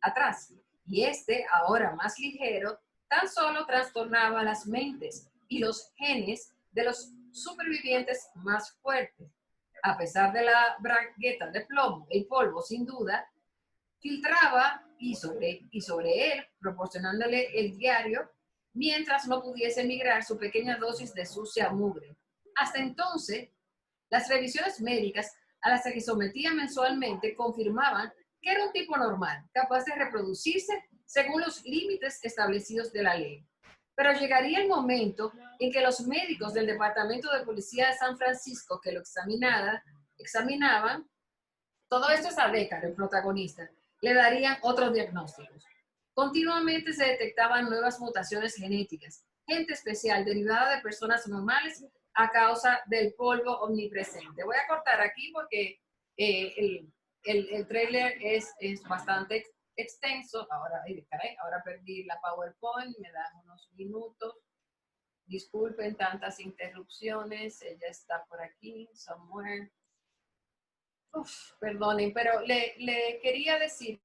atrás, y este, ahora más ligero, tan solo trastornaba las mentes y los genes de los supervivientes más fuertes. A pesar de la bragueta de plomo, el polvo, sin duda, filtraba y sobre él, proporcionándole el diario, mientras no pudiese migrar su pequeña dosis de sucia mugre. Hasta entonces, las revisiones médicas a las que se sometía mensualmente confirmaban que era un tipo normal, capaz de reproducirse según los límites establecidos de la ley. Pero llegaría el momento en que los médicos del Departamento de Policía de San Francisco que lo examinaban, todo esto es a Deckard, el protagonista, le darían otros diagnósticos. Continuamente se detectaban nuevas mutaciones genéticas, gente especial derivada de personas normales a causa del polvo omnipresente. Voy a cortar aquí porque el trailer es bastante extenso. Ahora perdí la PowerPoint, me dan unos minutos. Disculpen tantas interrupciones, ella está por aquí, somewhere. Perdonen, pero le quería decir.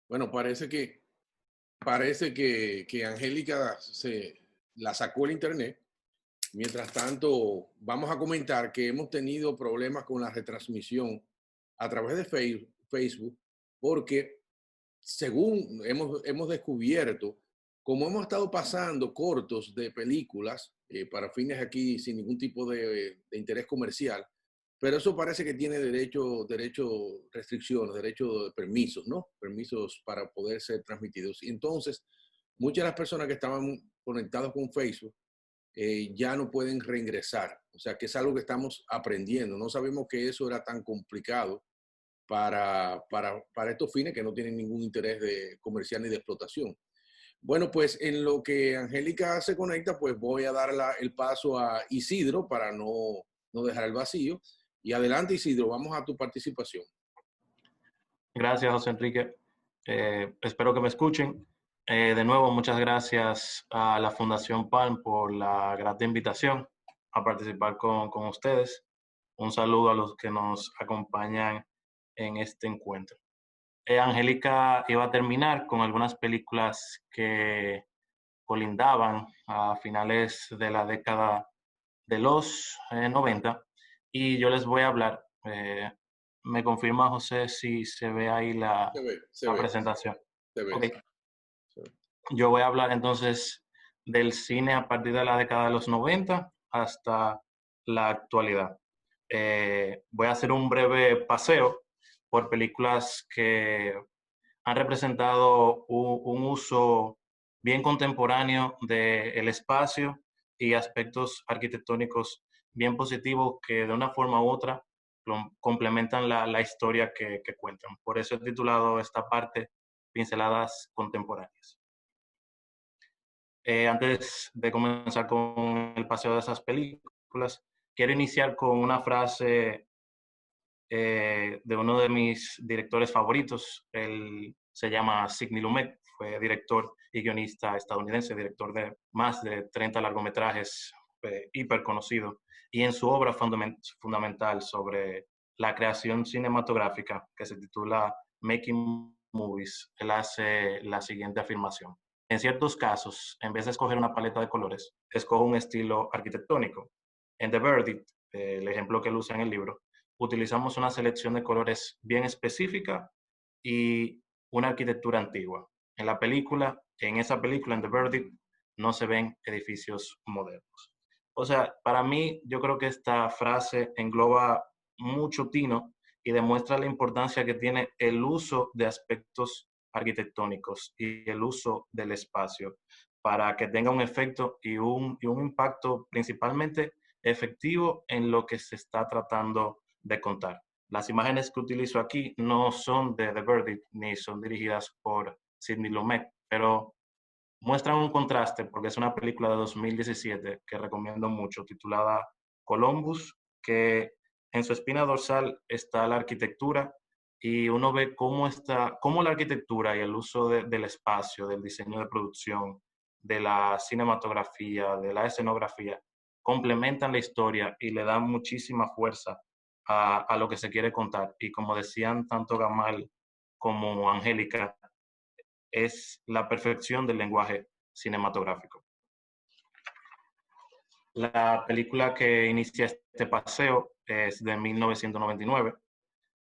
Bueno, parece que Angélica la sacó el internet. Mientras tanto, vamos a comentar que hemos tenido problemas con la retransmisión a través de Facebook, porque según hemos descubierto, como hemos estado pasando cortos de películas para fines aquí sin ningún tipo de interés comercial, pero eso parece que tiene restricciones, permisos, ¿no? Permisos para poder ser transmitidos. Y entonces, muchas de las personas que estaban conectadas con Facebook ya no pueden reingresar. O sea, que es algo que estamos aprendiendo. No sabemos que eso era tan complicado para estos fines que no tienen ningún interés comercial ni de explotación. Bueno, pues en lo que Angélica se conecta, pues voy a dar el paso a Isidro para no dejar el vacío. Y adelante, Isidro, vamos a tu participación. Gracias, José Enrique. Espero que me escuchen. De nuevo, muchas gracias a la Fundación Palm por la grata invitación a participar con ustedes. Un saludo a los que nos acompañan en este encuentro. Angélica iba a terminar con algunas películas que colindaban a finales de la década de los 90 y yo les voy a hablar. ¿Me confirma, José, si se ve ahí la presentación? Se ve. Okay. Yo voy a hablar entonces del cine a partir de la década de los 90 hasta la actualidad. Voy a hacer un breve paseo por películas que han representado un uso bien contemporáneo del espacio y aspectos arquitectónicos bien positivos que de una forma u otra complementan la historia que cuentan. Por eso he titulado esta parte Pinceladas Contemporáneas. Antes de comenzar con el paseo de esas películas, quiero iniciar con una frase de uno de mis directores favoritos. Él se llama Sidney Lumet, fue director y guionista estadounidense, director de más de 30 largometrajes, hiper conocido, y en su obra fundamental sobre la creación cinematográfica, que se titula Making Movies, él hace la siguiente afirmación. En ciertos casos, en vez de escoger una paleta de colores, escojo un estilo arquitectónico. En The Verdict, el ejemplo que él usa en el libro, utilizamos una selección de colores bien específica y una arquitectura antigua. En esa película, en The Verdict, no se ven edificios modernos. O sea, para mí, yo creo que esta frase engloba mucho tino y demuestra la importancia que tiene el uso de aspectos arquitectónicos y el uso del espacio para que tenga un efecto y un impacto principalmente efectivo en lo que se está tratando de contar. Las imágenes que utilizo aquí no son de The Verdict ni son dirigidas por Sidney Lumet, pero muestran un contraste porque es una película de 2017 que recomiendo mucho, titulada Columbus, que en su espina dorsal está la arquitectura y uno ve cómo la arquitectura y el uso del espacio, del diseño de producción, de la cinematografía, de la escenografía, complementan la historia y le dan muchísima fuerza a lo que se quiere contar. Y como decían tanto Gamal como Angélica, es la perfección del lenguaje cinematográfico. La película que inicia este paseo es de 1999.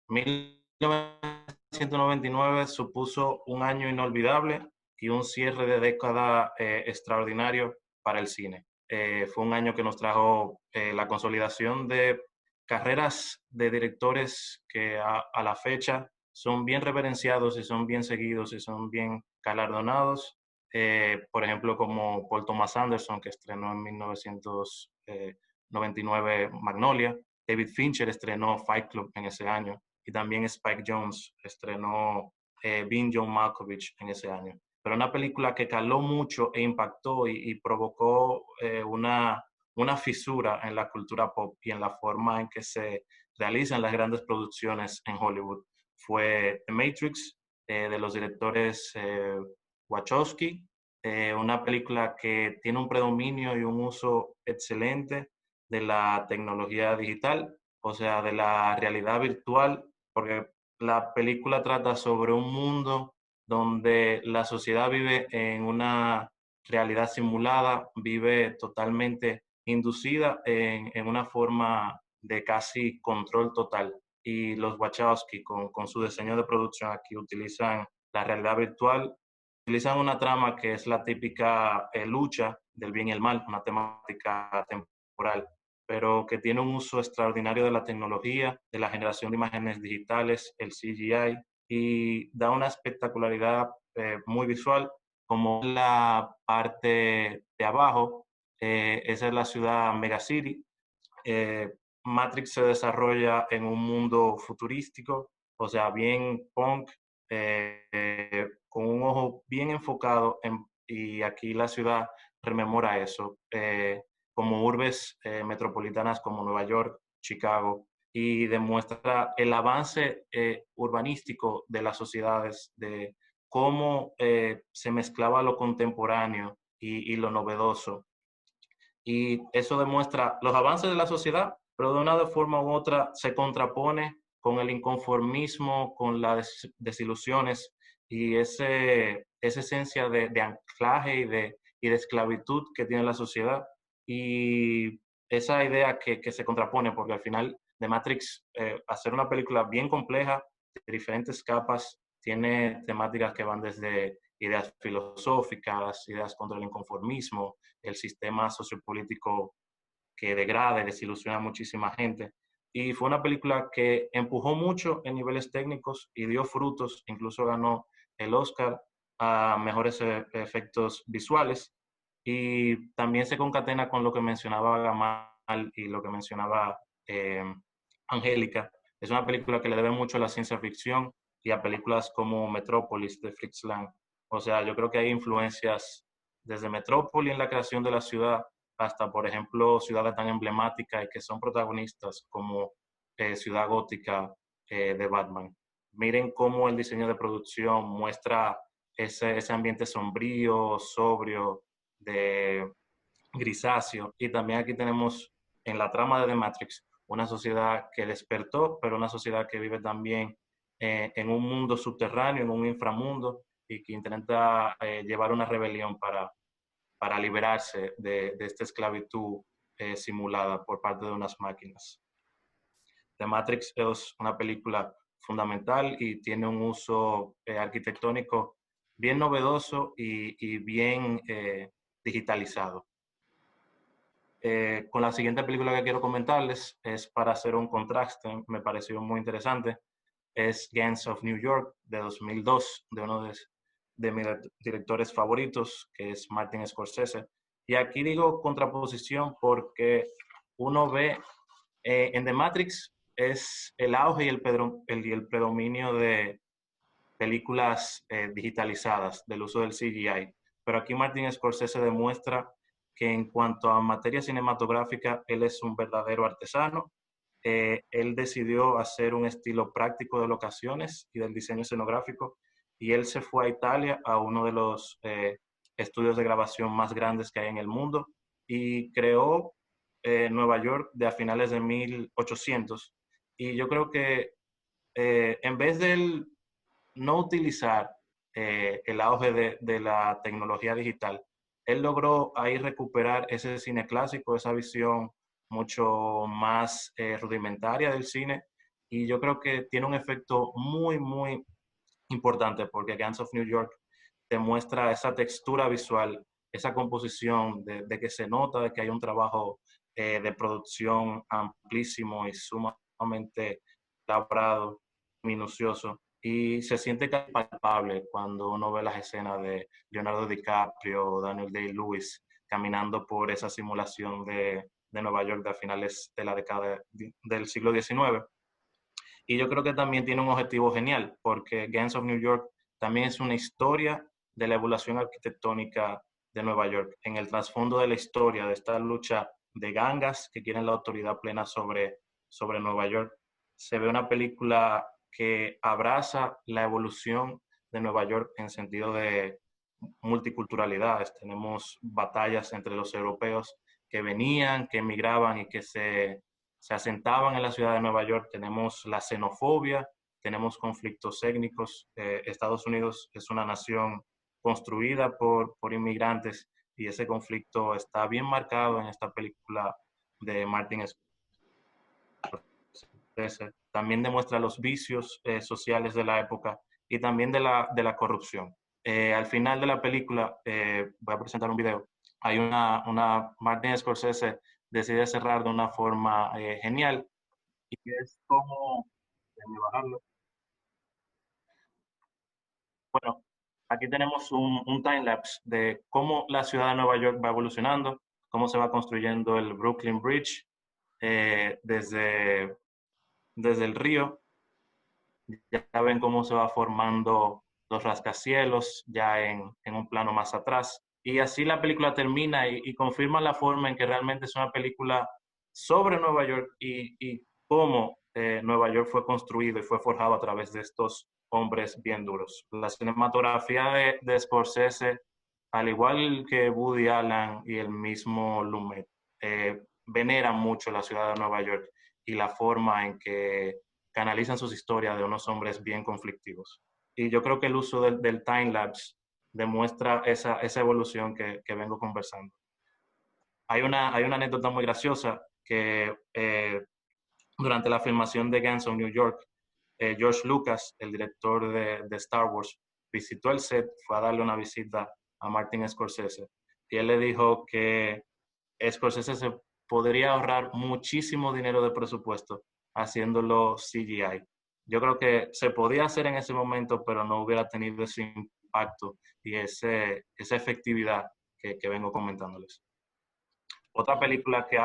1999 supuso un año inolvidable y un cierre de década extraordinario para el cine. Fue un año que nos trajo la consolidación de carreras de directores que a la fecha son bien reverenciados y son bien seguidos y son bien galardonados. Por ejemplo, como Paul Thomas Anderson, que estrenó en 1999 Magnolia. David Fincher estrenó Fight Club en ese año. Y también Spike Jonze estrenó Being John Malkovich en ese año. Pero una película que caló mucho e impactó y provocó una fisura en la cultura pop y en la forma en que se realizan las grandes producciones en Hollywood fue The Matrix, de los directores Wachowski, una película que tiene un predominio y un uso excelente de la tecnología digital, o sea, de la realidad virtual, porque la película trata sobre un mundo donde la sociedad vive en una realidad simulada, vive totalmente inducida en una forma de casi control total. Y los Wachowski, con su diseño de producción aquí, utilizan la realidad virtual, utilizan una trama que es la típica lucha del bien y el mal, una temática temporal, pero que tiene un uso extraordinario de la tecnología, de la generación de imágenes digitales, el CGI, y da una espectacularidad muy visual, como la parte de abajo, esa es la ciudad Megacity. Matrix se desarrolla en un mundo futurístico, o sea, bien punk, con un ojo bien enfocado, y aquí la ciudad rememora eso, como urbes metropolitanas como Nueva York, Chicago, y demuestra el avance urbanístico de las sociedades, de cómo se mezclaba lo contemporáneo y lo novedoso. Y eso demuestra los avances de la sociedad, pero de una forma u otra se contrapone con el inconformismo, con las desilusiones y esa esencia de anclaje y de esclavitud que tiene la sociedad. Y esa idea que se contrapone, porque al final de Matrix, hacer una película bien compleja, de diferentes capas, tiene temáticas que van desde ideas filosóficas, ideas contra el inconformismo, el sistema sociopolítico que degrada y desilusiona a muchísima gente. Y fue una película que empujó mucho en niveles técnicos y dio frutos, incluso ganó el Oscar a mejores efectos visuales. Y también se concatena con lo que mencionaba Gamal y lo que mencionaba Angélica. Es una película que le debe mucho a la ciencia ficción y a películas como Metrópolis de Fritz Lang. O sea, yo creo que hay influencias desde Metrópolis en la creación de la ciudad hasta, por ejemplo, ciudades tan emblemáticas y que son protagonistas como Ciudad Gótica de Batman. Miren cómo el diseño de producción muestra ese ambiente sombrío, sobrio, de grisáceo. Y también aquí tenemos en la trama de The Matrix una sociedad que despertó, pero una sociedad que vive también en un mundo subterráneo, en un inframundo, y que intenta llevar una rebelión para liberarse de esta esclavitud simulada por parte de unas máquinas. The Matrix es una película fundamental y tiene un uso arquitectónico bien novedoso y bien digitalizado. Con la siguiente película que quiero comentarles es para hacer un contraste, me pareció muy interesante, es Gangs of New York de 2002, de uno de mis directores favoritos, que es Martin Scorsese. Y aquí digo contraposición porque uno ve en The Matrix es el auge y el predominio de películas digitalizadas, del uso del CGI. Pero aquí Martin Scorsese demuestra que en cuanto a materia cinematográfica, él es un verdadero artesano. Él decidió hacer un estilo práctico de locaciones y del diseño escenográfico, y él se fue a Italia, a uno de los estudios de grabación más grandes que hay en el mundo, y creó Nueva York de a finales de 1800. Y yo creo que en vez de él no utilizar el auge de la tecnología digital, él logró ahí recuperar ese cine clásico, esa visión mucho más rudimentaria del cine, y yo creo que tiene un efecto muy, muy importante, porque Gangs of New York demuestra esa textura visual, esa composición de que se nota de que hay un trabajo de producción amplísimo y sumamente labrado, minucioso, y se siente palpable cuando uno ve las escenas de Leonardo DiCaprio o Daniel Day-Lewis caminando por esa simulación de Nueva York de a finales de la década del siglo XIX. Y yo creo que también tiene un objetivo genial, porque Gangs of New York también es una historia de la evolución arquitectónica de Nueva York. En el trasfondo de la historia de esta lucha de gangas que quieren la autoridad plena sobre Nueva York, se ve una película que abraza la evolución de Nueva York en sentido de multiculturalidades. Tenemos batallas entre los europeos que venían, que emigraban y que se asentaban en la ciudad de Nueva York. Tenemos la xenofobia, tenemos conflictos étnicos. Estados Unidos es una nación construida por inmigrantes, y ese conflicto está bien marcado en esta película de Martin Scorsese. También demuestra los vicios sociales de la época y también de la corrupción. Al final de la película, voy a presentar un video, hay Martin Scorsese decide cerrar de una forma genial, y es como, déjame bajarlo. Bueno, aquí tenemos un time-lapse de cómo la ciudad de Nueva York va evolucionando, cómo se va construyendo el Brooklyn Bridge desde el río. Ya ven cómo se va formando los rascacielos ya en un plano más atrás. Y así la película termina y confirma la forma en que realmente es una película sobre Nueva York y cómo Nueva York fue construido y fue forjado a través de estos hombres bien duros. La cinematografía de Scorsese, al igual que Woody Allen y el mismo Lumet, veneran mucho la ciudad de Nueva York y la forma en que canalizan sus historias de unos hombres bien conflictivos. Y yo creo que el uso del time-lapse demuestra esa evolución que vengo conversando. Hay una anécdota muy graciosa que durante la filmación de Gangs of New York, George Lucas, el director de Star Wars, visitó el set, fue a darle una visita a Martin Scorsese, y él le dijo que Scorsese se podría ahorrar muchísimo dinero de presupuesto haciéndolo CGI. Yo creo que se podía hacer en ese momento, pero no hubiera tenido ese impacto y esa efectividad que vengo comentándoles. Otra película que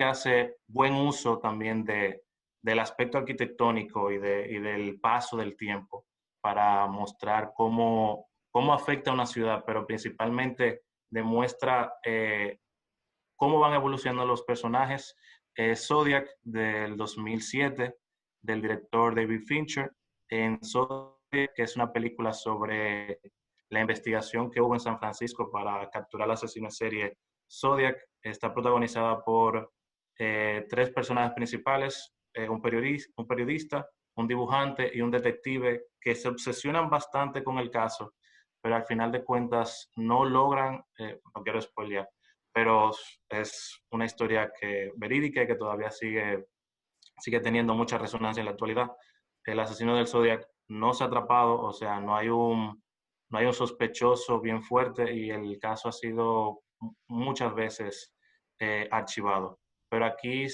hace buen uso también del aspecto arquitectónico y del paso del tiempo para mostrar cómo afecta a una ciudad, pero principalmente demuestra cómo van evolucionando los personajes. Zodiac del 2007, del director David Fincher. En Zodiac, que es una película sobre la investigación que hubo en San Francisco para capturar al asesino en serie Zodiac, está protagonizada por 3 personajes principales, un periodista, un dibujante y un detective, que se obsesionan bastante con el caso, pero al final de cuentas no logran, no quiero spoilear, pero es una historia verídica y que todavía sigue teniendo mucha resonancia en la actualidad. El asesino del Zodiac no se ha atrapado, o sea, no hay un sospechoso bien fuerte, y el caso ha sido muchas veces archivado. Pero aquí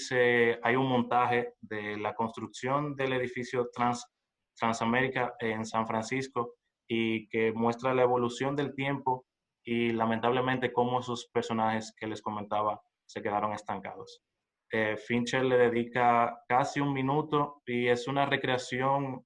hay un montaje de la construcción del edificio Transamérica en San Francisco, y que muestra la evolución del tiempo y lamentablemente cómo esos personajes que les comentaba se quedaron estancados. Fincher le dedica casi un minuto y es una recreación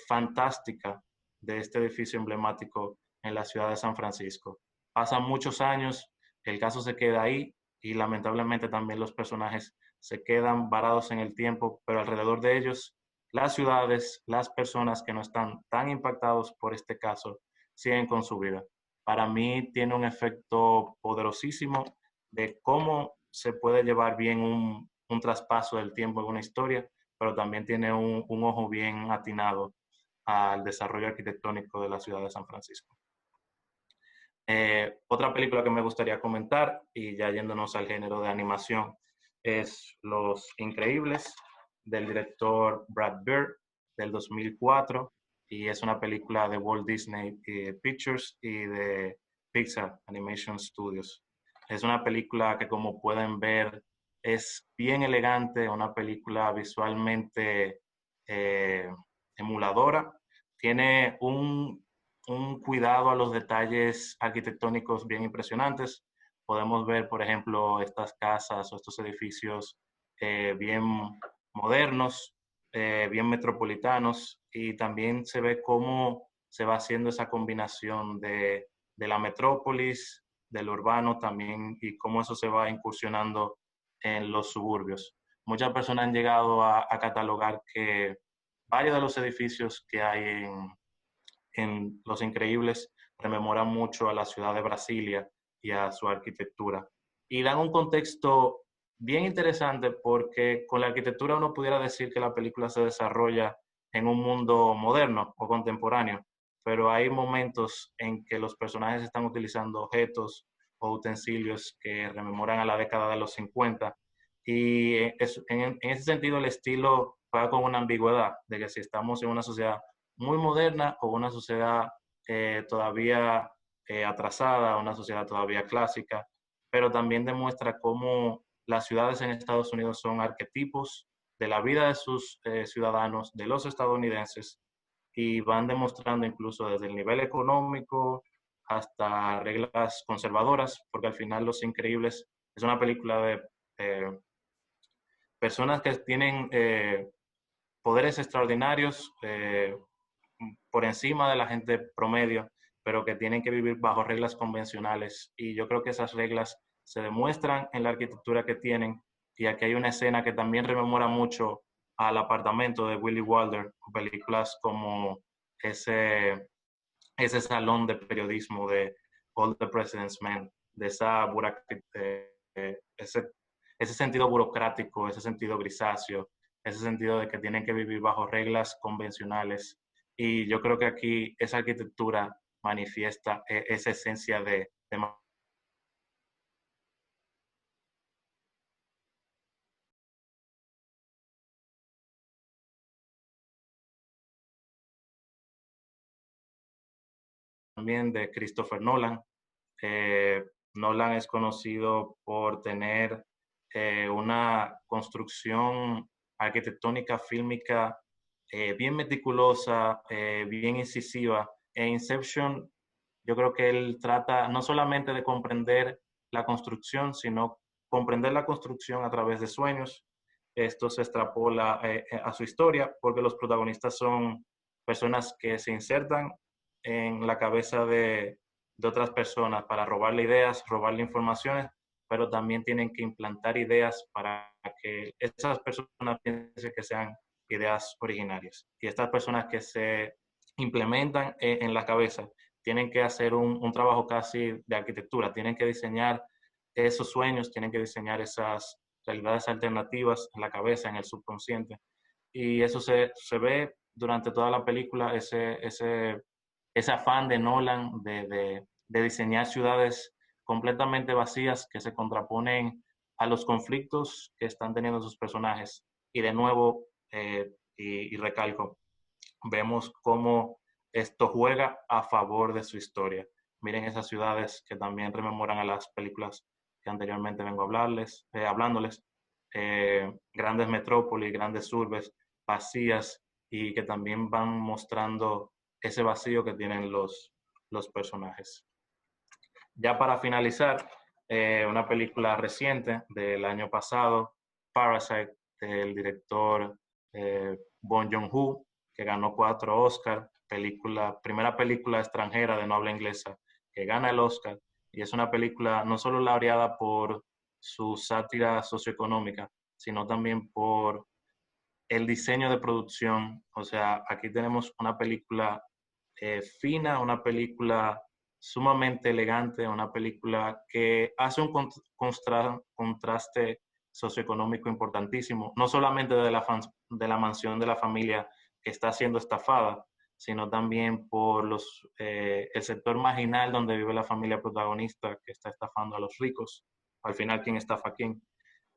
fantástica de este edificio emblemático en la ciudad de San Francisco. Pasan muchos años, el caso se queda ahí y lamentablemente también los personajes se quedan varados en el tiempo, pero alrededor de ellos, las ciudades, las personas que no están tan impactados por este caso, siguen con su vida. Para mí tiene un efecto poderosísimo de cómo se puede llevar bien un traspaso del tiempo en una historia, pero también tiene un ojo bien atinado al desarrollo arquitectónico de la ciudad de San Francisco. Otra película que me gustaría comentar, y ya yéndonos al género de animación, es Los Increíbles, del director Brad Bird, del 2004, y es una película de Walt Disney Pictures y de Pixar Animation Studios. Es una película que, como pueden ver, es bien elegante, una película visualmente emuladora. Tiene un cuidado a los detalles arquitectónicos bien impresionantes. Podemos ver, por ejemplo, estas casas o estos edificios bien modernos, bien metropolitanos, y también se ve cómo se va haciendo esa combinación de la metrópolis, del urbano también, y cómo eso se va incursionando en los suburbios. Muchas personas han llegado a catalogar que varios de los edificios que hay en Los Increíbles rememoran mucho a la ciudad de Brasilia y a su arquitectura. Y dan un contexto bien interesante porque con la arquitectura uno pudiera decir que la película se desarrolla en un mundo moderno o contemporáneo, pero hay momentos en que los personajes están utilizando objetos o utensilios que rememoran a la década de los 50, y en ese sentido el estilo juega con una ambigüedad de que si estamos en una sociedad muy moderna o una sociedad todavía atrasada, una sociedad todavía clásica, pero también demuestra cómo las ciudades en Estados Unidos son arquetipos de la vida de sus ciudadanos, de los estadounidenses, y van demostrando incluso desde el nivel económico hasta reglas conservadoras, porque al final Los Increíbles es una película de personas que tienen poderes extraordinarios por encima de la gente promedio, pero que tienen que vivir bajo reglas convencionales. Y yo creo que esas reglas se demuestran en la arquitectura que tienen. Y aquí hay una escena que también rememora mucho al Apartamento de Willy Wilder, o películas como ese salón de periodismo de All the President's Men, de ese sentido burocrático, ese sentido grisáceo, ese sentido de que tienen que vivir bajo reglas convencionales. Y yo creo que aquí esa arquitectura manifiesta esa esencia de también de Christopher Nolan. Nolan es conocido por tener una construcción arquitectónica, fílmica bien meticulosa, bien incisiva. En Inception, yo creo que él trata no solamente de comprender la construcción, sino comprender la construcción a través de sueños. Esto se extrapola a su historia, porque los protagonistas son personas que se insertan en la cabeza de otras personas para robarle ideas, robarle informaciones, pero también tienen que implantar ideas para que esas personas piensen que sean ideas originarias. Y estas personas que se implementan en la cabeza tienen que hacer un trabajo casi de arquitectura, tienen que diseñar esos sueños, tienen que diseñar esas realidades alternativas en la cabeza, en el subconsciente. Y eso se ve durante toda la película, ese afán de Nolan de diseñar ciudades completamente vacías que se contraponen a los conflictos que están teniendo sus personajes. Y de nuevo, y recalco, vemos cómo esto juega a favor de su historia. Miren esas ciudades que también rememoran a las películas que anteriormente vengo hablándoles. Grandes metrópolis, grandes urbes vacías, y que también van mostrando ese vacío que tienen los personajes. Ya para finalizar, una película reciente del año pasado, Parasite, del director Bong Joon-ho, que ganó 4 Oscars, primera película extranjera de no habla inglesa que gana el Oscar, y es una película no solo laureada por su sátira socioeconómica, sino también por el diseño de producción. O sea, aquí tenemos una película fina, una película sumamente elegante, una película que hace un contraste socioeconómico importantísimo, no solamente de la mansión de la familia que está siendo estafada, sino también por el sector marginal donde vive la familia protagonista que está estafando a los ricos. Al final, ¿quién estafa a quién?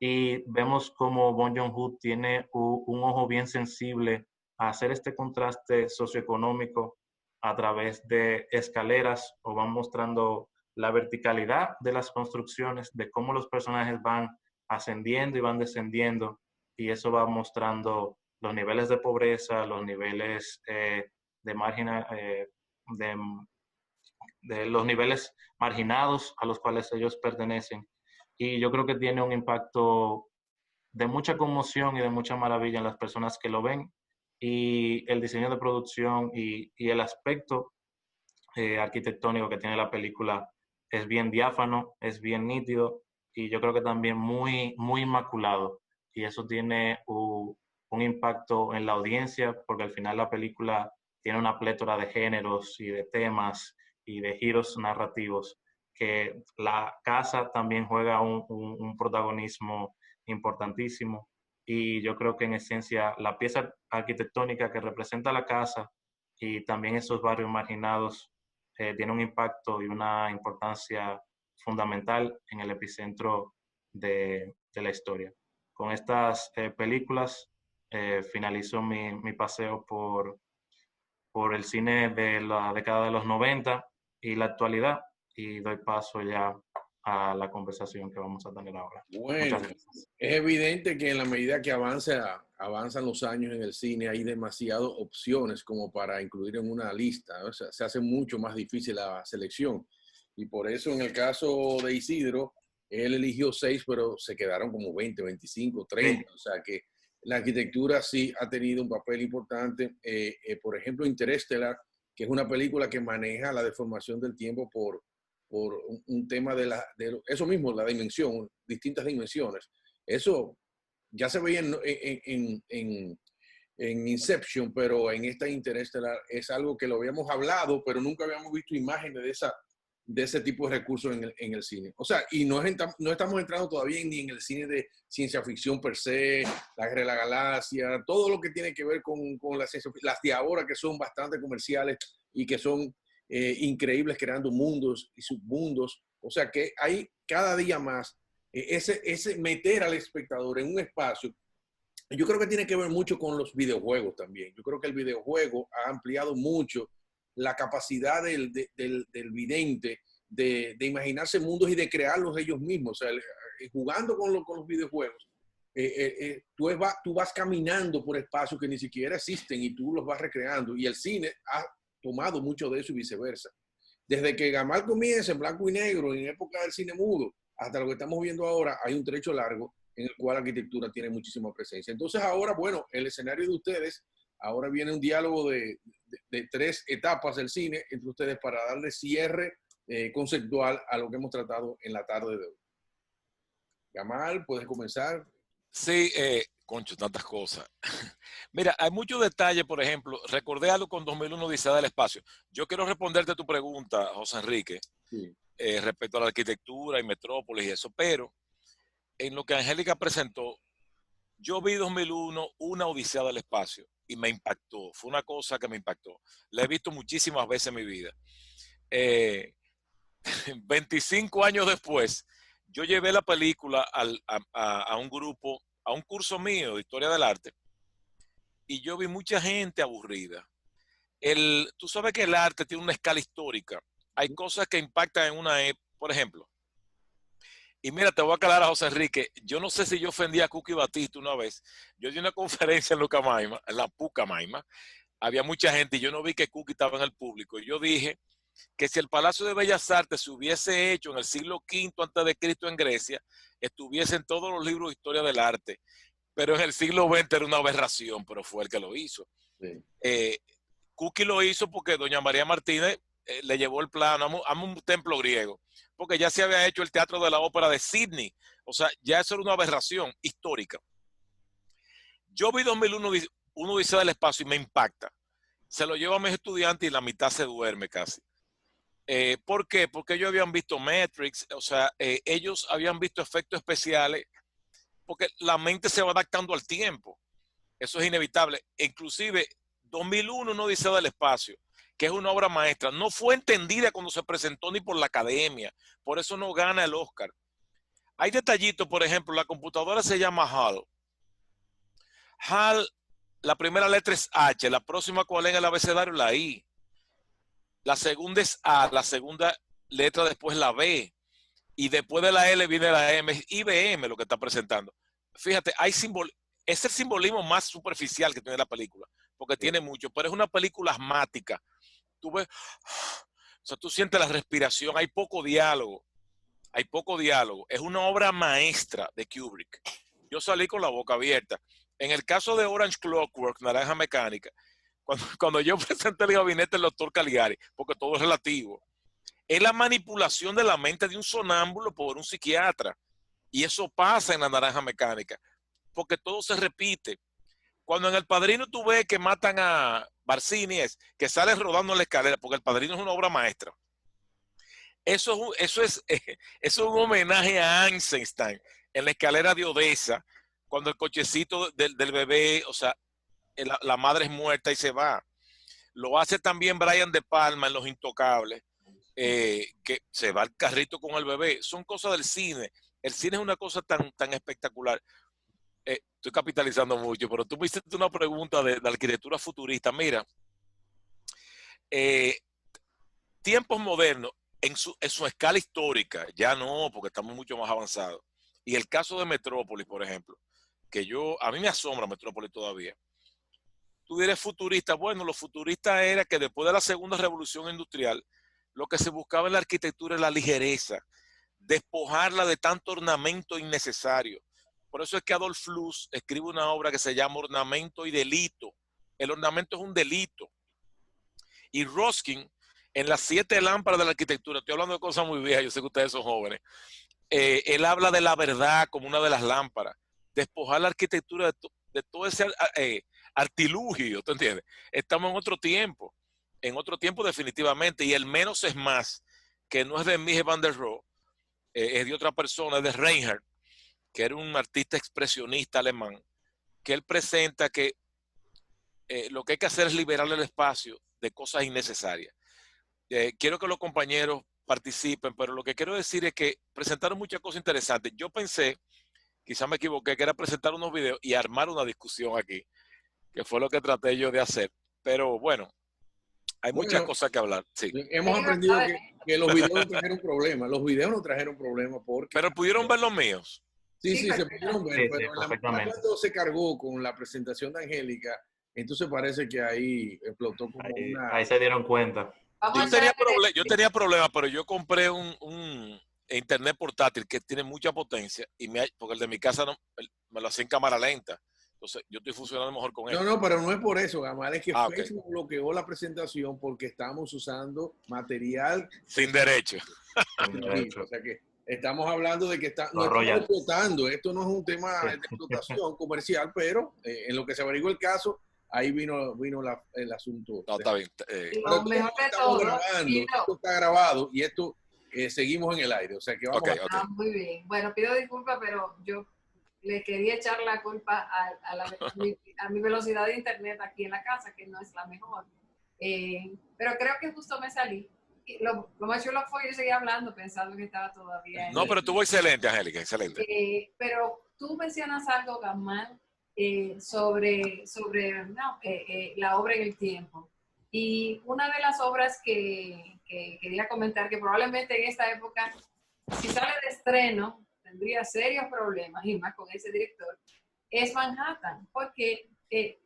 Y vemos como Bong Joon-ho tiene un ojo bien sensible a hacer este contraste socioeconómico a través de escaleras, o van mostrando la verticalidad de las construcciones, de cómo los personajes van ascendiendo y van descendiendo, y eso va mostrando los niveles de pobreza, los niveles de los niveles marginados a los cuales ellos pertenecen. Y yo creo que tiene un impacto de mucha conmoción y de mucha maravilla en las personas que lo ven, y el diseño de producción y el aspecto arquitectónico que tiene la película es bien diáfano, es bien nítido, y yo creo que también muy, muy inmaculado, y eso tiene un impacto en la audiencia, porque al final la película tiene una plétora de géneros y de temas y de giros narrativos, que la casa también juega un protagonismo importantísimo. Y yo creo que en esencia la pieza arquitectónica que representa la casa y también esos barrios marginados tiene un impacto y una importancia fundamental en el epicentro de la historia. Con estas películas finalizo mi paseo por el cine de la década de los 90 y la actualidad, y doy paso ya a la conversación que vamos a tener ahora. Bueno, es evidente que en la medida que avanzan los años en el cine, hay demasiadas opciones como para incluir en una lista. O sea, se hace mucho más difícil la selección. Y por eso en el caso de Isidro, él eligió 6, pero se quedaron como 20, 25, 30. Sí. O sea que la arquitectura sí ha tenido un papel importante. Por ejemplo, Interstellar, que es una película que maneja la deformación del tiempo por un tema de eso mismo, la dimensión, distintas dimensiones. Eso ya se veía en Inception, pero en esta Interstellar es algo que lo habíamos hablado, pero nunca habíamos visto imágenes de ese tipo de recursos en el cine. O sea, y no estamos entrando todavía ni en el cine de ciencia ficción per se, la Guerra de la Galaxia, todo lo que tiene que ver con la ciencia ficción, las de ahora que son bastante comerciales y que son increíbles, creando mundos y submundos. O sea que hay cada día más ese meter al espectador en un espacio. Yo creo que tiene que ver mucho con los videojuegos también. Yo creo que el videojuego ha ampliado mucho la capacidad del vidente de imaginarse mundos y de crearlos ellos mismos. O sea, jugando con los videojuegos, tú vas caminando por espacios que ni siquiera existen y tú los vas recreando. Y el cine ha tomado mucho de eso y viceversa. Desde que Gamal comienza en blanco y negro, en época del cine mudo, hasta lo que estamos viendo ahora, hay un trecho largo en el cual la arquitectura tiene muchísima presencia. Entonces ahora, bueno, el escenario de ustedes, ahora viene un diálogo de 3 etapas del cine entre ustedes para darle cierre conceptual a lo que hemos tratado en la tarde de hoy. Gamal, ¿puedes comenzar? Sí, concho, tantas cosas. Mira, hay muchos detalles, por ejemplo, recordé algo con 2001 Odisea del Espacio. Yo quiero responderte tu pregunta, José Enrique, sí, respecto a la arquitectura y Metrópolis y eso, pero en lo que Angélica presentó, yo vi 2001 una Odisea del Espacio y me impactó, fue una cosa que me impactó. La he visto muchísimas veces en mi vida. 25 años después, yo llevé la película a un grupo, a un curso mío de Historia del Arte, y yo vi mucha gente aburrida. Tú sabes que el arte tiene una escala histórica. Hay cosas que impactan en una época, por ejemplo. Y mira, te voy a aclarar a José Enrique, yo no sé si yo ofendí a Cookie Batista una vez. Yo di una conferencia en la Pucamaima, había mucha gente y yo no vi que Cookie estaba en el público. Y yo dije que si el Palacio de Bellas Artes se hubiese hecho en el siglo V a.C. en Grecia, estuviesen todos los libros de historia del arte. Pero en el siglo XX era una aberración, pero fue el que lo hizo. Sí. Cookie lo hizo porque doña María Martínez le llevó el plano a un templo griego, porque ya se había hecho el Teatro de la Ópera de Sydney. O sea, ya eso era una aberración histórica. Yo vi 2001 Odisea del Espacio y me impacta. Se lo llevo a mis estudiantes y la mitad se duerme casi. ¿Por qué? Porque ellos habían visto Matrix, o sea, ellos habían visto efectos especiales, porque la mente se va adaptando al tiempo. Eso es inevitable. Inclusive, 2001 Una Odisea del Espacio, que es una obra maestra, no fue entendida cuando se presentó ni por la academia. Por eso no gana el Oscar. Hay detallitos, por ejemplo, la computadora se llama HAL. HAL, la primera letra es H, la próxima cuál es en el abecedario, la I. La segunda es A, la segunda letra después la B. Y después de la L viene la M, es IBM lo que está presentando. Fíjate, es el simbolismo más superficial que tiene la película, porque tiene mucho, pero es una película asmática. Tú ves, o sea, tú sientes la respiración, hay poco diálogo. Es una obra maestra de Kubrick. Yo salí con la boca abierta. En el caso de Orange Clockwork, Naranja Mecánica, cuando yo presenté el gabinete del doctor Caligari, porque todo es relativo, es la manipulación de la mente de un sonámbulo por un psiquiatra. Y eso pasa en la Naranja Mecánica, porque todo se repite. Cuando en El Padrino tú ves que matan a Barcini, que sale rodando en la escalera, porque El Padrino es una obra maestra. Eso es un homenaje a Eisenstein en la escalera de Odessa, cuando el cochecito del bebé, o sea, la madre es muerta y se va. Lo hace también Brian De Palma en Los Intocables, que se va al carrito con el bebé. Son cosas del cine. El cine es una cosa tan espectacular. Estoy capitalizando mucho, pero tú me hiciste una pregunta de arquitectura futurista. Mira, tiempos modernos, en su escala histórica, ya no, porque estamos mucho más avanzados. Y el caso de Metrópolis, por ejemplo, que a mí me asombra Metrópolis todavía. Tú eres futurista. Bueno, lo futurista era que después de la segunda revolución industrial, lo que se buscaba en la arquitectura es la ligereza, despojarla de tanto ornamento innecesario. Por eso es que Adolf Loos escribe una obra que se llama Ornamento y Delito. El ornamento es un delito. Y Ruskin, en las 7 lámparas de la arquitectura, estoy hablando de cosas muy viejas, yo sé que ustedes son jóvenes, él habla de la verdad como una de las lámparas, despojar la arquitectura de todo ese artilugio, ¿tú entiendes? Estamos en otro tiempo definitivamente, y el menos es más, que no es de Mies van der Rohe, es de otra persona, es de Reinhardt, que era un artista expresionista alemán, que él presenta que lo que hay que hacer es liberar el espacio de cosas innecesarias. Quiero que los compañeros participen, pero lo que quiero decir es que presentaron muchas cosas interesantes. Yo pensé, quizás me equivoqué, que era presentar unos videos y armar una discusión aquí, que fue lo que traté yo de hacer. Pero bueno, hay muchas cosas que hablar. Sí. Hemos aprendido que los videos no trajeron problemas. Los videos no trajeron problemas porque... Pero pudieron ver los míos. Sí, se pudieron ver, pero cuando se cargó con la presentación de Angélica, entonces parece que ahí explotó como ahí se dieron cuenta. Yo tenía problemas, pero yo compré un internet portátil que tiene mucha potencia, porque el de mi casa me lo hacía en cámara lenta. Entonces, yo estoy funcionando mejor con él. No, pero no es por eso, Gamal, es que Facebook bloqueó la presentación porque estamos usando material sin derecho. O sea que estamos hablando de que no estamos explotando. Esto no es un tema de explotación comercial, pero en lo que se averiguó el caso, ahí vino el asunto. No, está bien. Esto está grabado y esto seguimos en el aire. O sea que vamos a... muy bien. Bueno, pido disculpas, pero yo le quería echar la culpa a mi velocidad de internet aquí en la casa, que no es la mejor. Pero creo que justo me salí. Lo más chulo fue yo seguir hablando pensando que estaba todavía... No, pero estuvo excelente, Angélica, excelente. Pero tú mencionas algo, Gamal, sobre la obra en el tiempo. Y una de las obras que quería comentar, que probablemente en esta época, si sale de estreno, tendría serios problemas, y más con ese director, es Manhattan. Porque, qué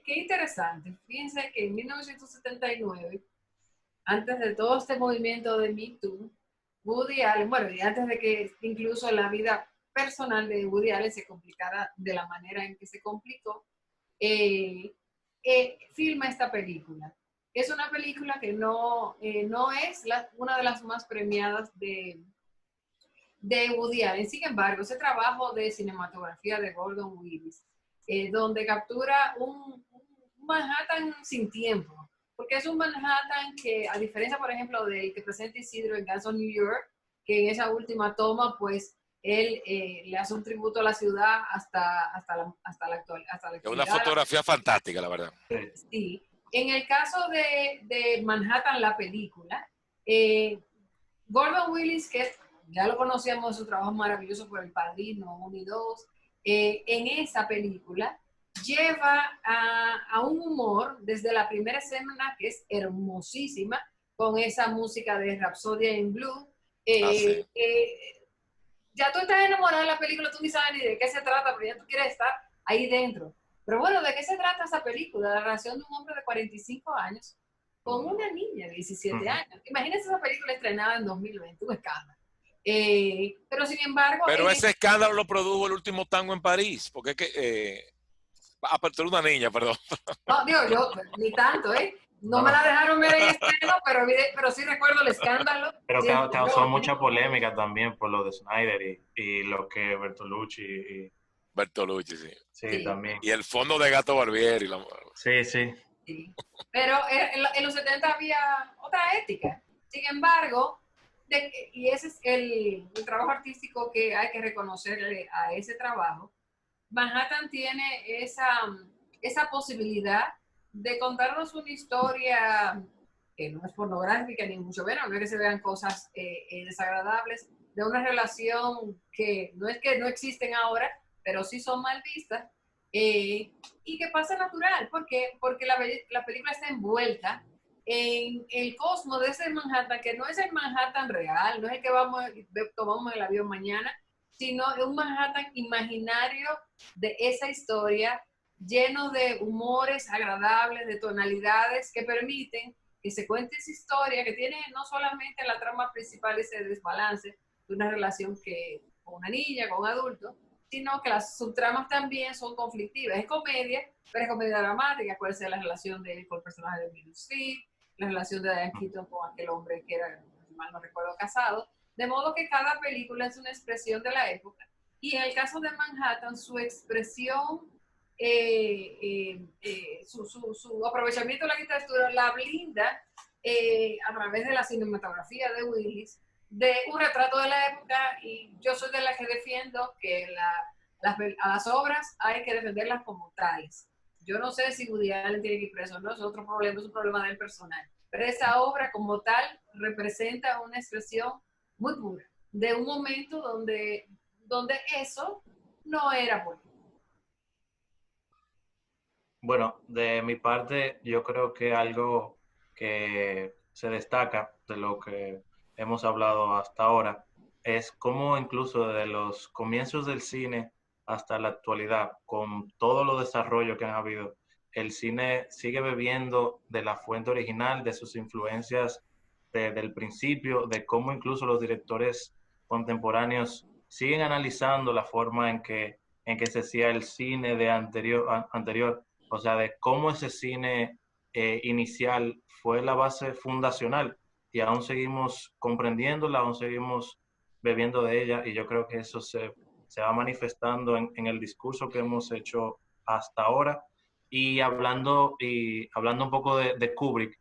interesante. Fíjense que en 1979 antes de todo este movimiento de Me Too, Woody Allen, bueno, y antes de que incluso la vida personal de Woody Allen se complicara de la manera en que se complicó, filma esta película. Es una película que no es una de las más premiadas de Woody Allen. Sin embargo, ese trabajo de cinematografía de Gordon Willis, donde captura un Manhattan sin tiempo, porque es un Manhattan que, a diferencia, por ejemplo, del que presenta Isidro en Gangs of New York, que en esa última toma, pues, él le hace un tributo a la ciudad hasta la actualidad. Es una fotografía fantástica, la verdad. Sí. En el caso de Manhattan, la película, Gordon Willis, que ya lo conocíamos, su trabajo maravilloso por El Padrino 1 y 2, en esa película lleva a un humor desde la primera escena, que es hermosísima, con esa música de Rhapsody in Blue. Sí. Ya tú estás enamorado de la película, tú ni sabes ni de qué se trata, pero ya tú quieres estar ahí dentro. Pero bueno, ¿de qué se trata esa película? La relación de un hombre de 45 años con una niña de 17 años. Imagínense esa película estrenada en 2020, un escándalo. Pero sin embargo... Pero ese escándalo lo produjo El Último Tango en París, porque es que... tú eres una niña, perdón. No, digo, yo ni tanto, No me la dejaron ver en estreno, pero sí recuerdo el escándalo. Pero Sí, causó mucha polémica también por lo de Snyder y lo que Bertolucci... Bertolucci, sí. Sí, también. Y el fondo de Gato Barbieri. Sí. Sí. Pero en los 70 había otra ética. Sin embargo, y ese es el trabajo artístico que hay que reconocerle a ese trabajo, Manhattan tiene esa posibilidad de contarnos una historia que no es pornográfica ni mucho menos, no es que se vean cosas desagradables, de una relación que no es que no existen ahora, pero sí son mal vistas, y que pasa natural, porque la película está envuelta en el cosmos de ese Manhattan, que no es el Manhattan real, no es el que tomamos el avión mañana, sino un Manhattan imaginario de esa historia, lleno de humores agradables, de tonalidades que permiten que se cuente esa historia, que tiene no solamente la trama principal ese desbalance de una relación con una niña, con un adulto, sino que las subtramas también son conflictivas. Es comedia, pero es comedia dramática. Puede ser la relación de él con el personaje de Meryl Streep, la relación de Diane Keaton con aquel hombre que era, si mal no recuerdo, casado. De modo que cada película es una expresión de la época. Y en el caso de Manhattan, su expresión, su aprovechamiento de la literatura la blinda a través de la cinematografía de Willis, de un retrato de la época, y yo soy de la que defiendo que a las obras hay que defenderlas como tales. Yo no sé si Woody Allen tiene que ir preso, no es otro problema, es un problema del personal. Pero esa obra como tal representa una expresión muy pura, de un momento donde eso no era bueno. Bueno, de mi parte, yo creo que algo que se destaca de lo que hemos hablado hasta ahora es cómo incluso desde los comienzos del cine hasta la actualidad, con todo los desarrollos que han habido, el cine sigue bebiendo de la fuente original, de sus influencias desde el principio, de cómo incluso los directores contemporáneos siguen analizando la forma en que se hacía el cine de anterior, o sea, de cómo ese cine inicial fue la base fundacional y aún seguimos comprendiéndola, aún seguimos bebiendo de ella, y yo creo que eso se va manifestando en el discurso que hemos hecho hasta ahora. Y hablando un poco de Kubrick,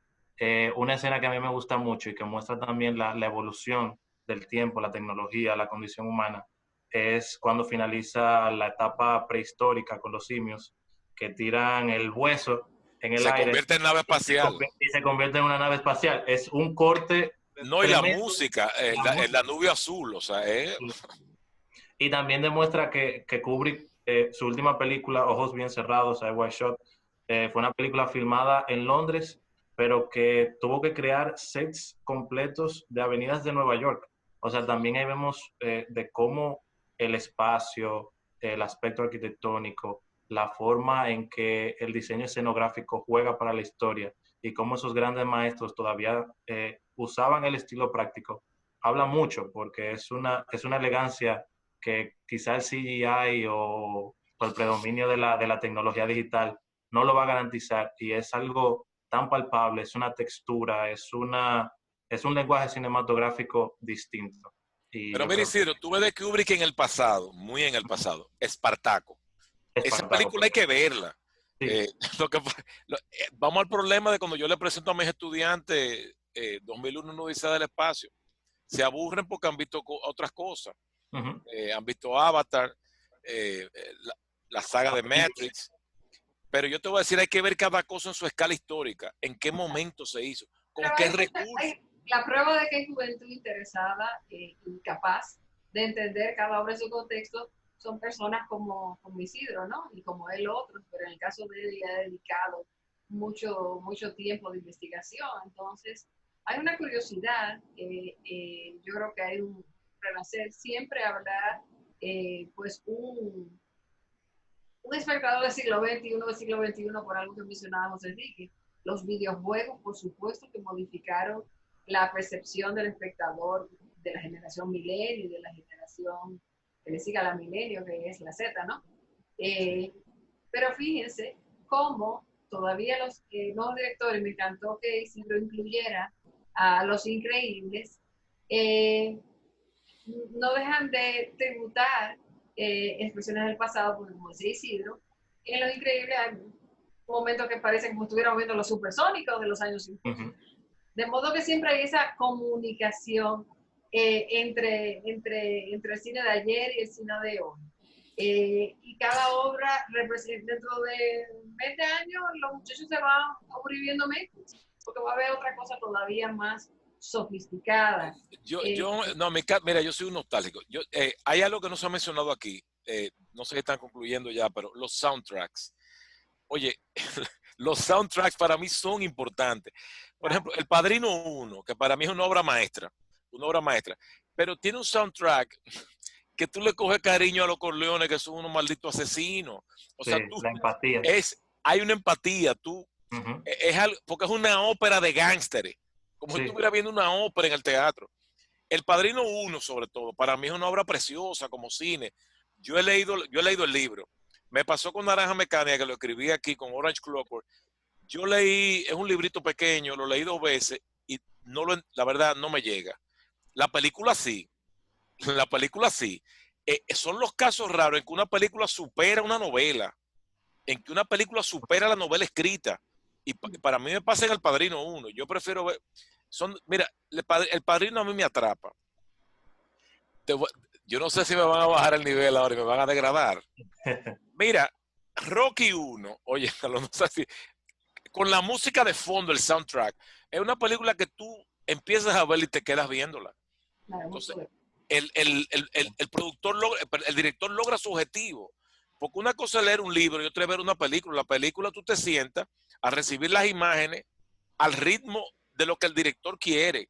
una escena que a mí me gusta mucho y que muestra también la evolución del tiempo, la tecnología, la condición humana, es cuando finaliza la etapa prehistórica con los simios, que tiran el hueso en el aire. Se convierte en nave espacial. Y se convierte en una nave espacial. Es un corte. No, y tremendo. La música, el Danubio Azul, o sea, Y también demuestra que Kubrick, su última película, Ojos Bien Cerrados, Eyes Wide Shut, fue una película filmada en Londres, pero que tuvo que crear sets completos de avenidas de Nueva York. O sea, también ahí vemos de cómo el espacio, el aspecto arquitectónico, la forma en que el diseño escenográfico juega para la historia y cómo esos grandes maestros todavía usaban el estilo práctico, habla mucho, porque es una elegancia que quizá el CGI o el predominio de la tecnología digital no lo va a garantizar, y es algo tan palpable, es una textura, es un lenguaje cinematográfico distinto. Pero mira, Isidro, tú ves de Kubrick en el pasado, muy en el pasado, Espartaco. Esa película hay que verla. Sí. Vamos al problema de cuando yo le presento a mis estudiantes 2001 una Odisea del Espacio. Se aburren porque han visto otras cosas. Han visto Avatar, la saga de Matrix. Pero yo te voy a decir, hay que ver cada cosa en su escala histórica. En qué momento se hizo, con qué recursos. La prueba de que hay juventud interesada y capaz de entender cada obra en su contexto son personas como Isidro, ¿no? Y como él otros, pero en el caso de él le ha dedicado mucho tiempo de investigación. Entonces, hay una curiosidad, yo creo que hay un renacer, siempre habrá pues un espectador del siglo XXI, por algo que mencionaba José Enrique. Los videojuegos, por supuesto, que modificaron la percepción del espectador de la generación milenio y de la generación que le siga a la milenio, que es la Z, ¿no? Pero fíjense cómo todavía los nuevos directores, me encantó que Isidro incluyera a Los Increíbles, no dejan de tributar expresiones del pasado, porque como decía Isidro, en Los Increíbles hay momentos que parecen como estuviéramos viendo los supersónicos de los años 50. De modo que siempre hay esa comunicación entre el cine de ayer y el cine de hoy. Y cada obra representa, dentro de 20 años, los muchachos se van a aburrir viendo Matrix, porque va a haber otra cosa todavía más sofisticada. Mira, yo soy un nostálgico. Hay algo que no se ha mencionado aquí, no sé si están concluyendo ya, pero los soundtracks. Oye, los soundtracks para mí son importantes. Por ejemplo, El Padrino 1, que para mí es una obra maestra, pero tiene un soundtrack que tú le coges cariño a los Corleones, que son unos malditos asesinos. O sea, la empatía. Hay una empatía, porque es una ópera de gángsteres, como si estuviera viendo una ópera en el teatro. El Padrino 1, sobre todo, para mí es una obra preciosa como cine. Yo he leído el libro. Me pasó con Naranja Mecánica, que lo escribí aquí con Orange Clockwork. Yo leí, es un librito pequeño, lo leí 2 veces y la verdad no me llega. La película sí. Son los casos raros en que una película supera una novela, en que una película supera la novela escrita. Y para mí me pasa en El Padrino 1. Yo prefiero ver... Mira, el Padrino a mí me atrapa. Yo no sé si me van a bajar el nivel ahora y me van a degradar. Mira, Rocky 1, oye, no sé si... Con la música de fondo, el soundtrack, es una película que tú empiezas a ver y te quedas viéndola. Entonces, el director logra su objetivo. Porque una cosa es leer un libro y otra es ver una película. La película tú te sientas a recibir las imágenes al ritmo de lo que el director quiere.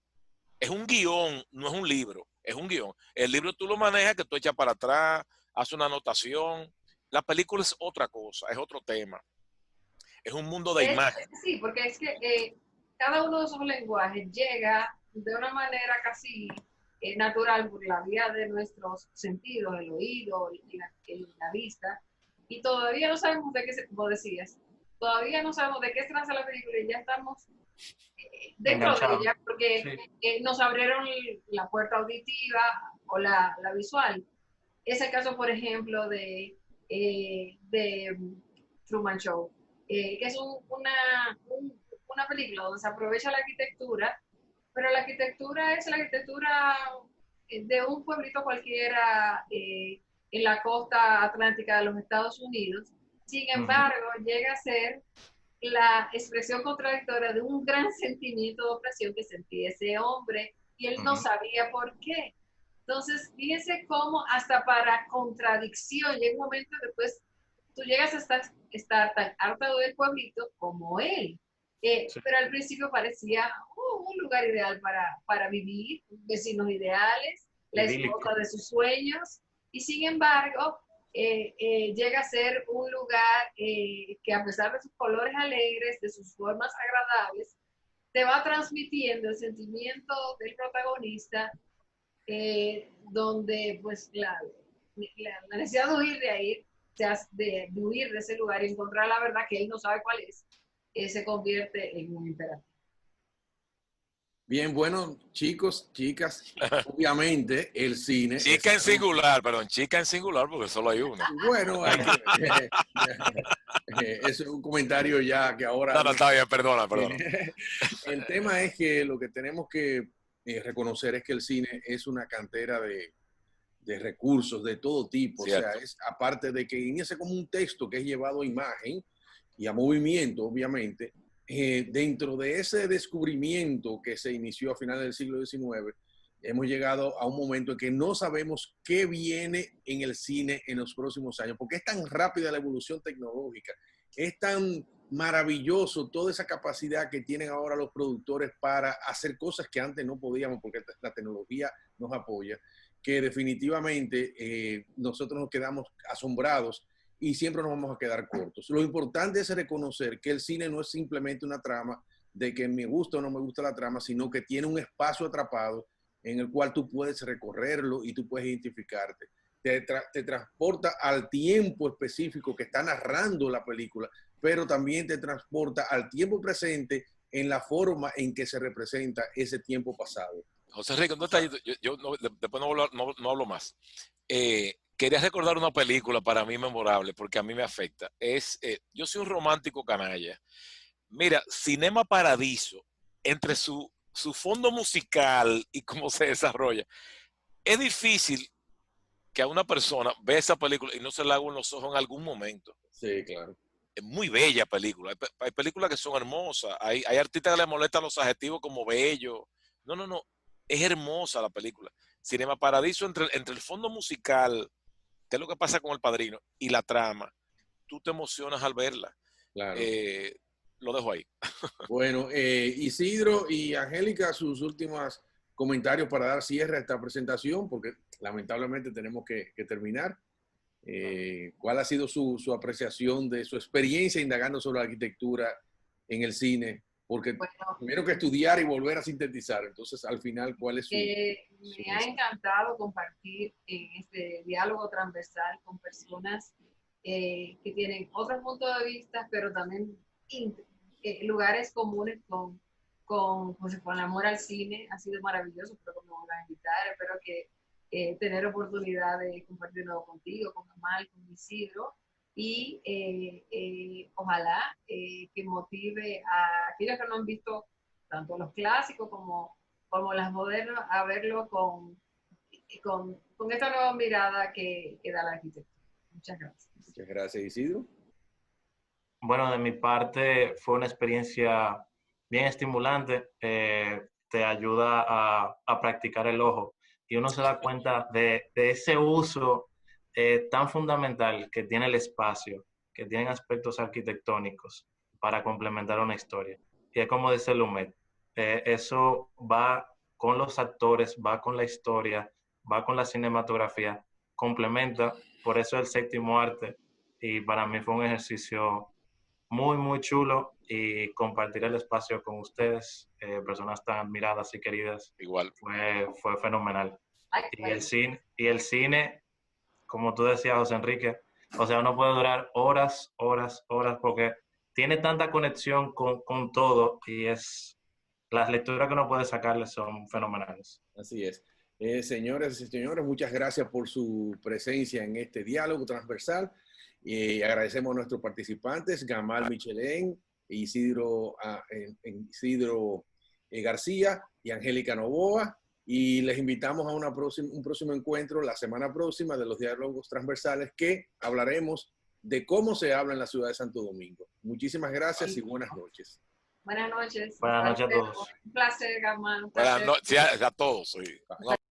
Es un guión, no es un libro, es un guión. El libro tú lo manejas, que tú echas para atrás, haces una anotación. La película es otra cosa, es otro tema. Es un mundo de imágenes. Sí, porque es que cada uno de esos lenguajes llega de una manera casi natural por la vía de nuestros sentidos, el oído y la vista, y todavía no sabemos de qué, como decías, todavía no sabemos de qué se trata la película y ya estamos dentro de ella, porque nos abrieron la puerta auditiva o la visual. Es el caso, por ejemplo, de Truman Show, que es una película donde se aprovecha la arquitectura, pero la arquitectura es la arquitectura de un pueblito cualquiera en la costa atlántica de los Estados Unidos. Sin embargo, llega a ser la expresión contradictoria de un gran sentimiento de opresión que sentía ese hombre y él no sabía por qué. Entonces, fíjense cómo hasta para contradicción llega un momento que pues tú llegas a estar tan hartado del pueblito como él. Pero al principio parecía un lugar ideal para vivir, vecinos ideales, la esposa de sus sueños, y sin embargo, llega a ser un lugar que, a pesar de sus colores alegres, de sus formas agradables, te va transmitiendo el sentimiento del protagonista, donde pues la necesidad de huir de ahí, de huir de ese lugar y encontrar la verdad que él no sabe cuál es, se convierte en un imperativo. Bien, bueno, chicos, chicas, obviamente el cine... Chica en singular, perdón, chica en singular porque solo hay una. Bueno, hay que, eso es un comentario ya que ahora... No, está bien, perdona. El tema es que lo que tenemos que reconocer es que el cine es una cantera de recursos de todo tipo. Cierto. O sea, es aparte de que inicia como un texto que es llevado a imagen y a movimiento, obviamente, dentro de ese descubrimiento que se inició a finales del siglo XIX, hemos llegado a un momento en que no sabemos qué viene en el cine en los próximos años, porque es tan rápida la evolución tecnológica, es tan maravilloso toda esa capacidad que tienen ahora los productores para hacer cosas que antes no podíamos porque la tecnología nos apoya, que definitivamente nosotros nos quedamos asombrados y siempre nos vamos a quedar cortos. Lo importante es reconocer que el cine no es simplemente una trama de que me gusta o no me gusta la trama, sino que tiene un espacio atrapado en el cual tú puedes recorrerlo y tú puedes identificarte. Te transporta al tiempo específico que está narrando la película, pero también te transporta al tiempo presente en la forma en que se representa ese tiempo pasado. José Rico, ¿dónde está ahí? Yo después no hablo más. Quería recordar una película para mí memorable, porque a mí me afecta. Yo soy un romántico canalla. Mira, Cinema Paradiso, entre su fondo musical y cómo se desarrolla, es difícil que a una persona vea esa película y no se le haga en los ojos en algún momento. Sí, claro. Es muy bella película. Hay películas que son hermosas. Hay artistas que les molestan los adjetivos como bello. No. Es hermosa la película. Cinema Paradiso, entre el fondo musical, que es lo que pasa con El Padrino, y la trama, tú te emocionas al verla. Claro. Lo dejo ahí. Bueno, Isidro y Angélica, sus últimos comentarios para dar cierre a esta presentación, porque lamentablemente tenemos que terminar. ¿Cuál ha sido su apreciación de su experiencia indagando sobre la arquitectura en el cine? Porque tuvieron que estudiar y volver a sintetizar. Entonces, al final, ¿cuál es su me ha encantado compartir en este diálogo transversal con personas que tienen otros puntos de vista, pero también lugares comunes con el amor al cine. Ha sido maravilloso, espero que me vuelvan a invitar, espero que tener oportunidad de compartir de nuevo contigo, con Amal, con Isidro, y ojalá que motive a aquellos que no han visto tanto los clásicos como las modernas a verlo con esta nueva mirada que da la arquitectura. Muchas gracias. Muchas gracias, Isidro. Bueno, de mi parte fue una experiencia bien estimulante. Te ayuda a practicar el ojo y uno se da cuenta de ese uso tan fundamental que tiene el espacio, que tienen aspectos arquitectónicos para complementar una historia. Y es como dice Lumet, eso va con los actores, va con la historia, va con la cinematografía, complementa, por eso el séptimo arte. Y para mí fue un ejercicio muy, muy chulo y compartir el espacio con ustedes, personas tan admiradas y queridas. Igual. Fue fenomenal. Y el cine, como tú decías, José Enrique, o sea, uno puede durar horas, porque tiene tanta conexión con todo y las lecturas que uno puede sacarle son fenomenales. Así es. Señores y señores, muchas gracias por su presencia en este diálogo transversal. Agradecemos a nuestros participantes, Gamal Michelén, Isidro García y Angélica Novoa. Y les invitamos a un próximo encuentro la semana próxima de los diálogos transversales, que hablaremos de cómo se habla en la ciudad de Santo Domingo. Muchísimas gracias y buenas noches. Buenas noches. Buenas noches a todos. Un placer, Gamal. Buenas noches a todos.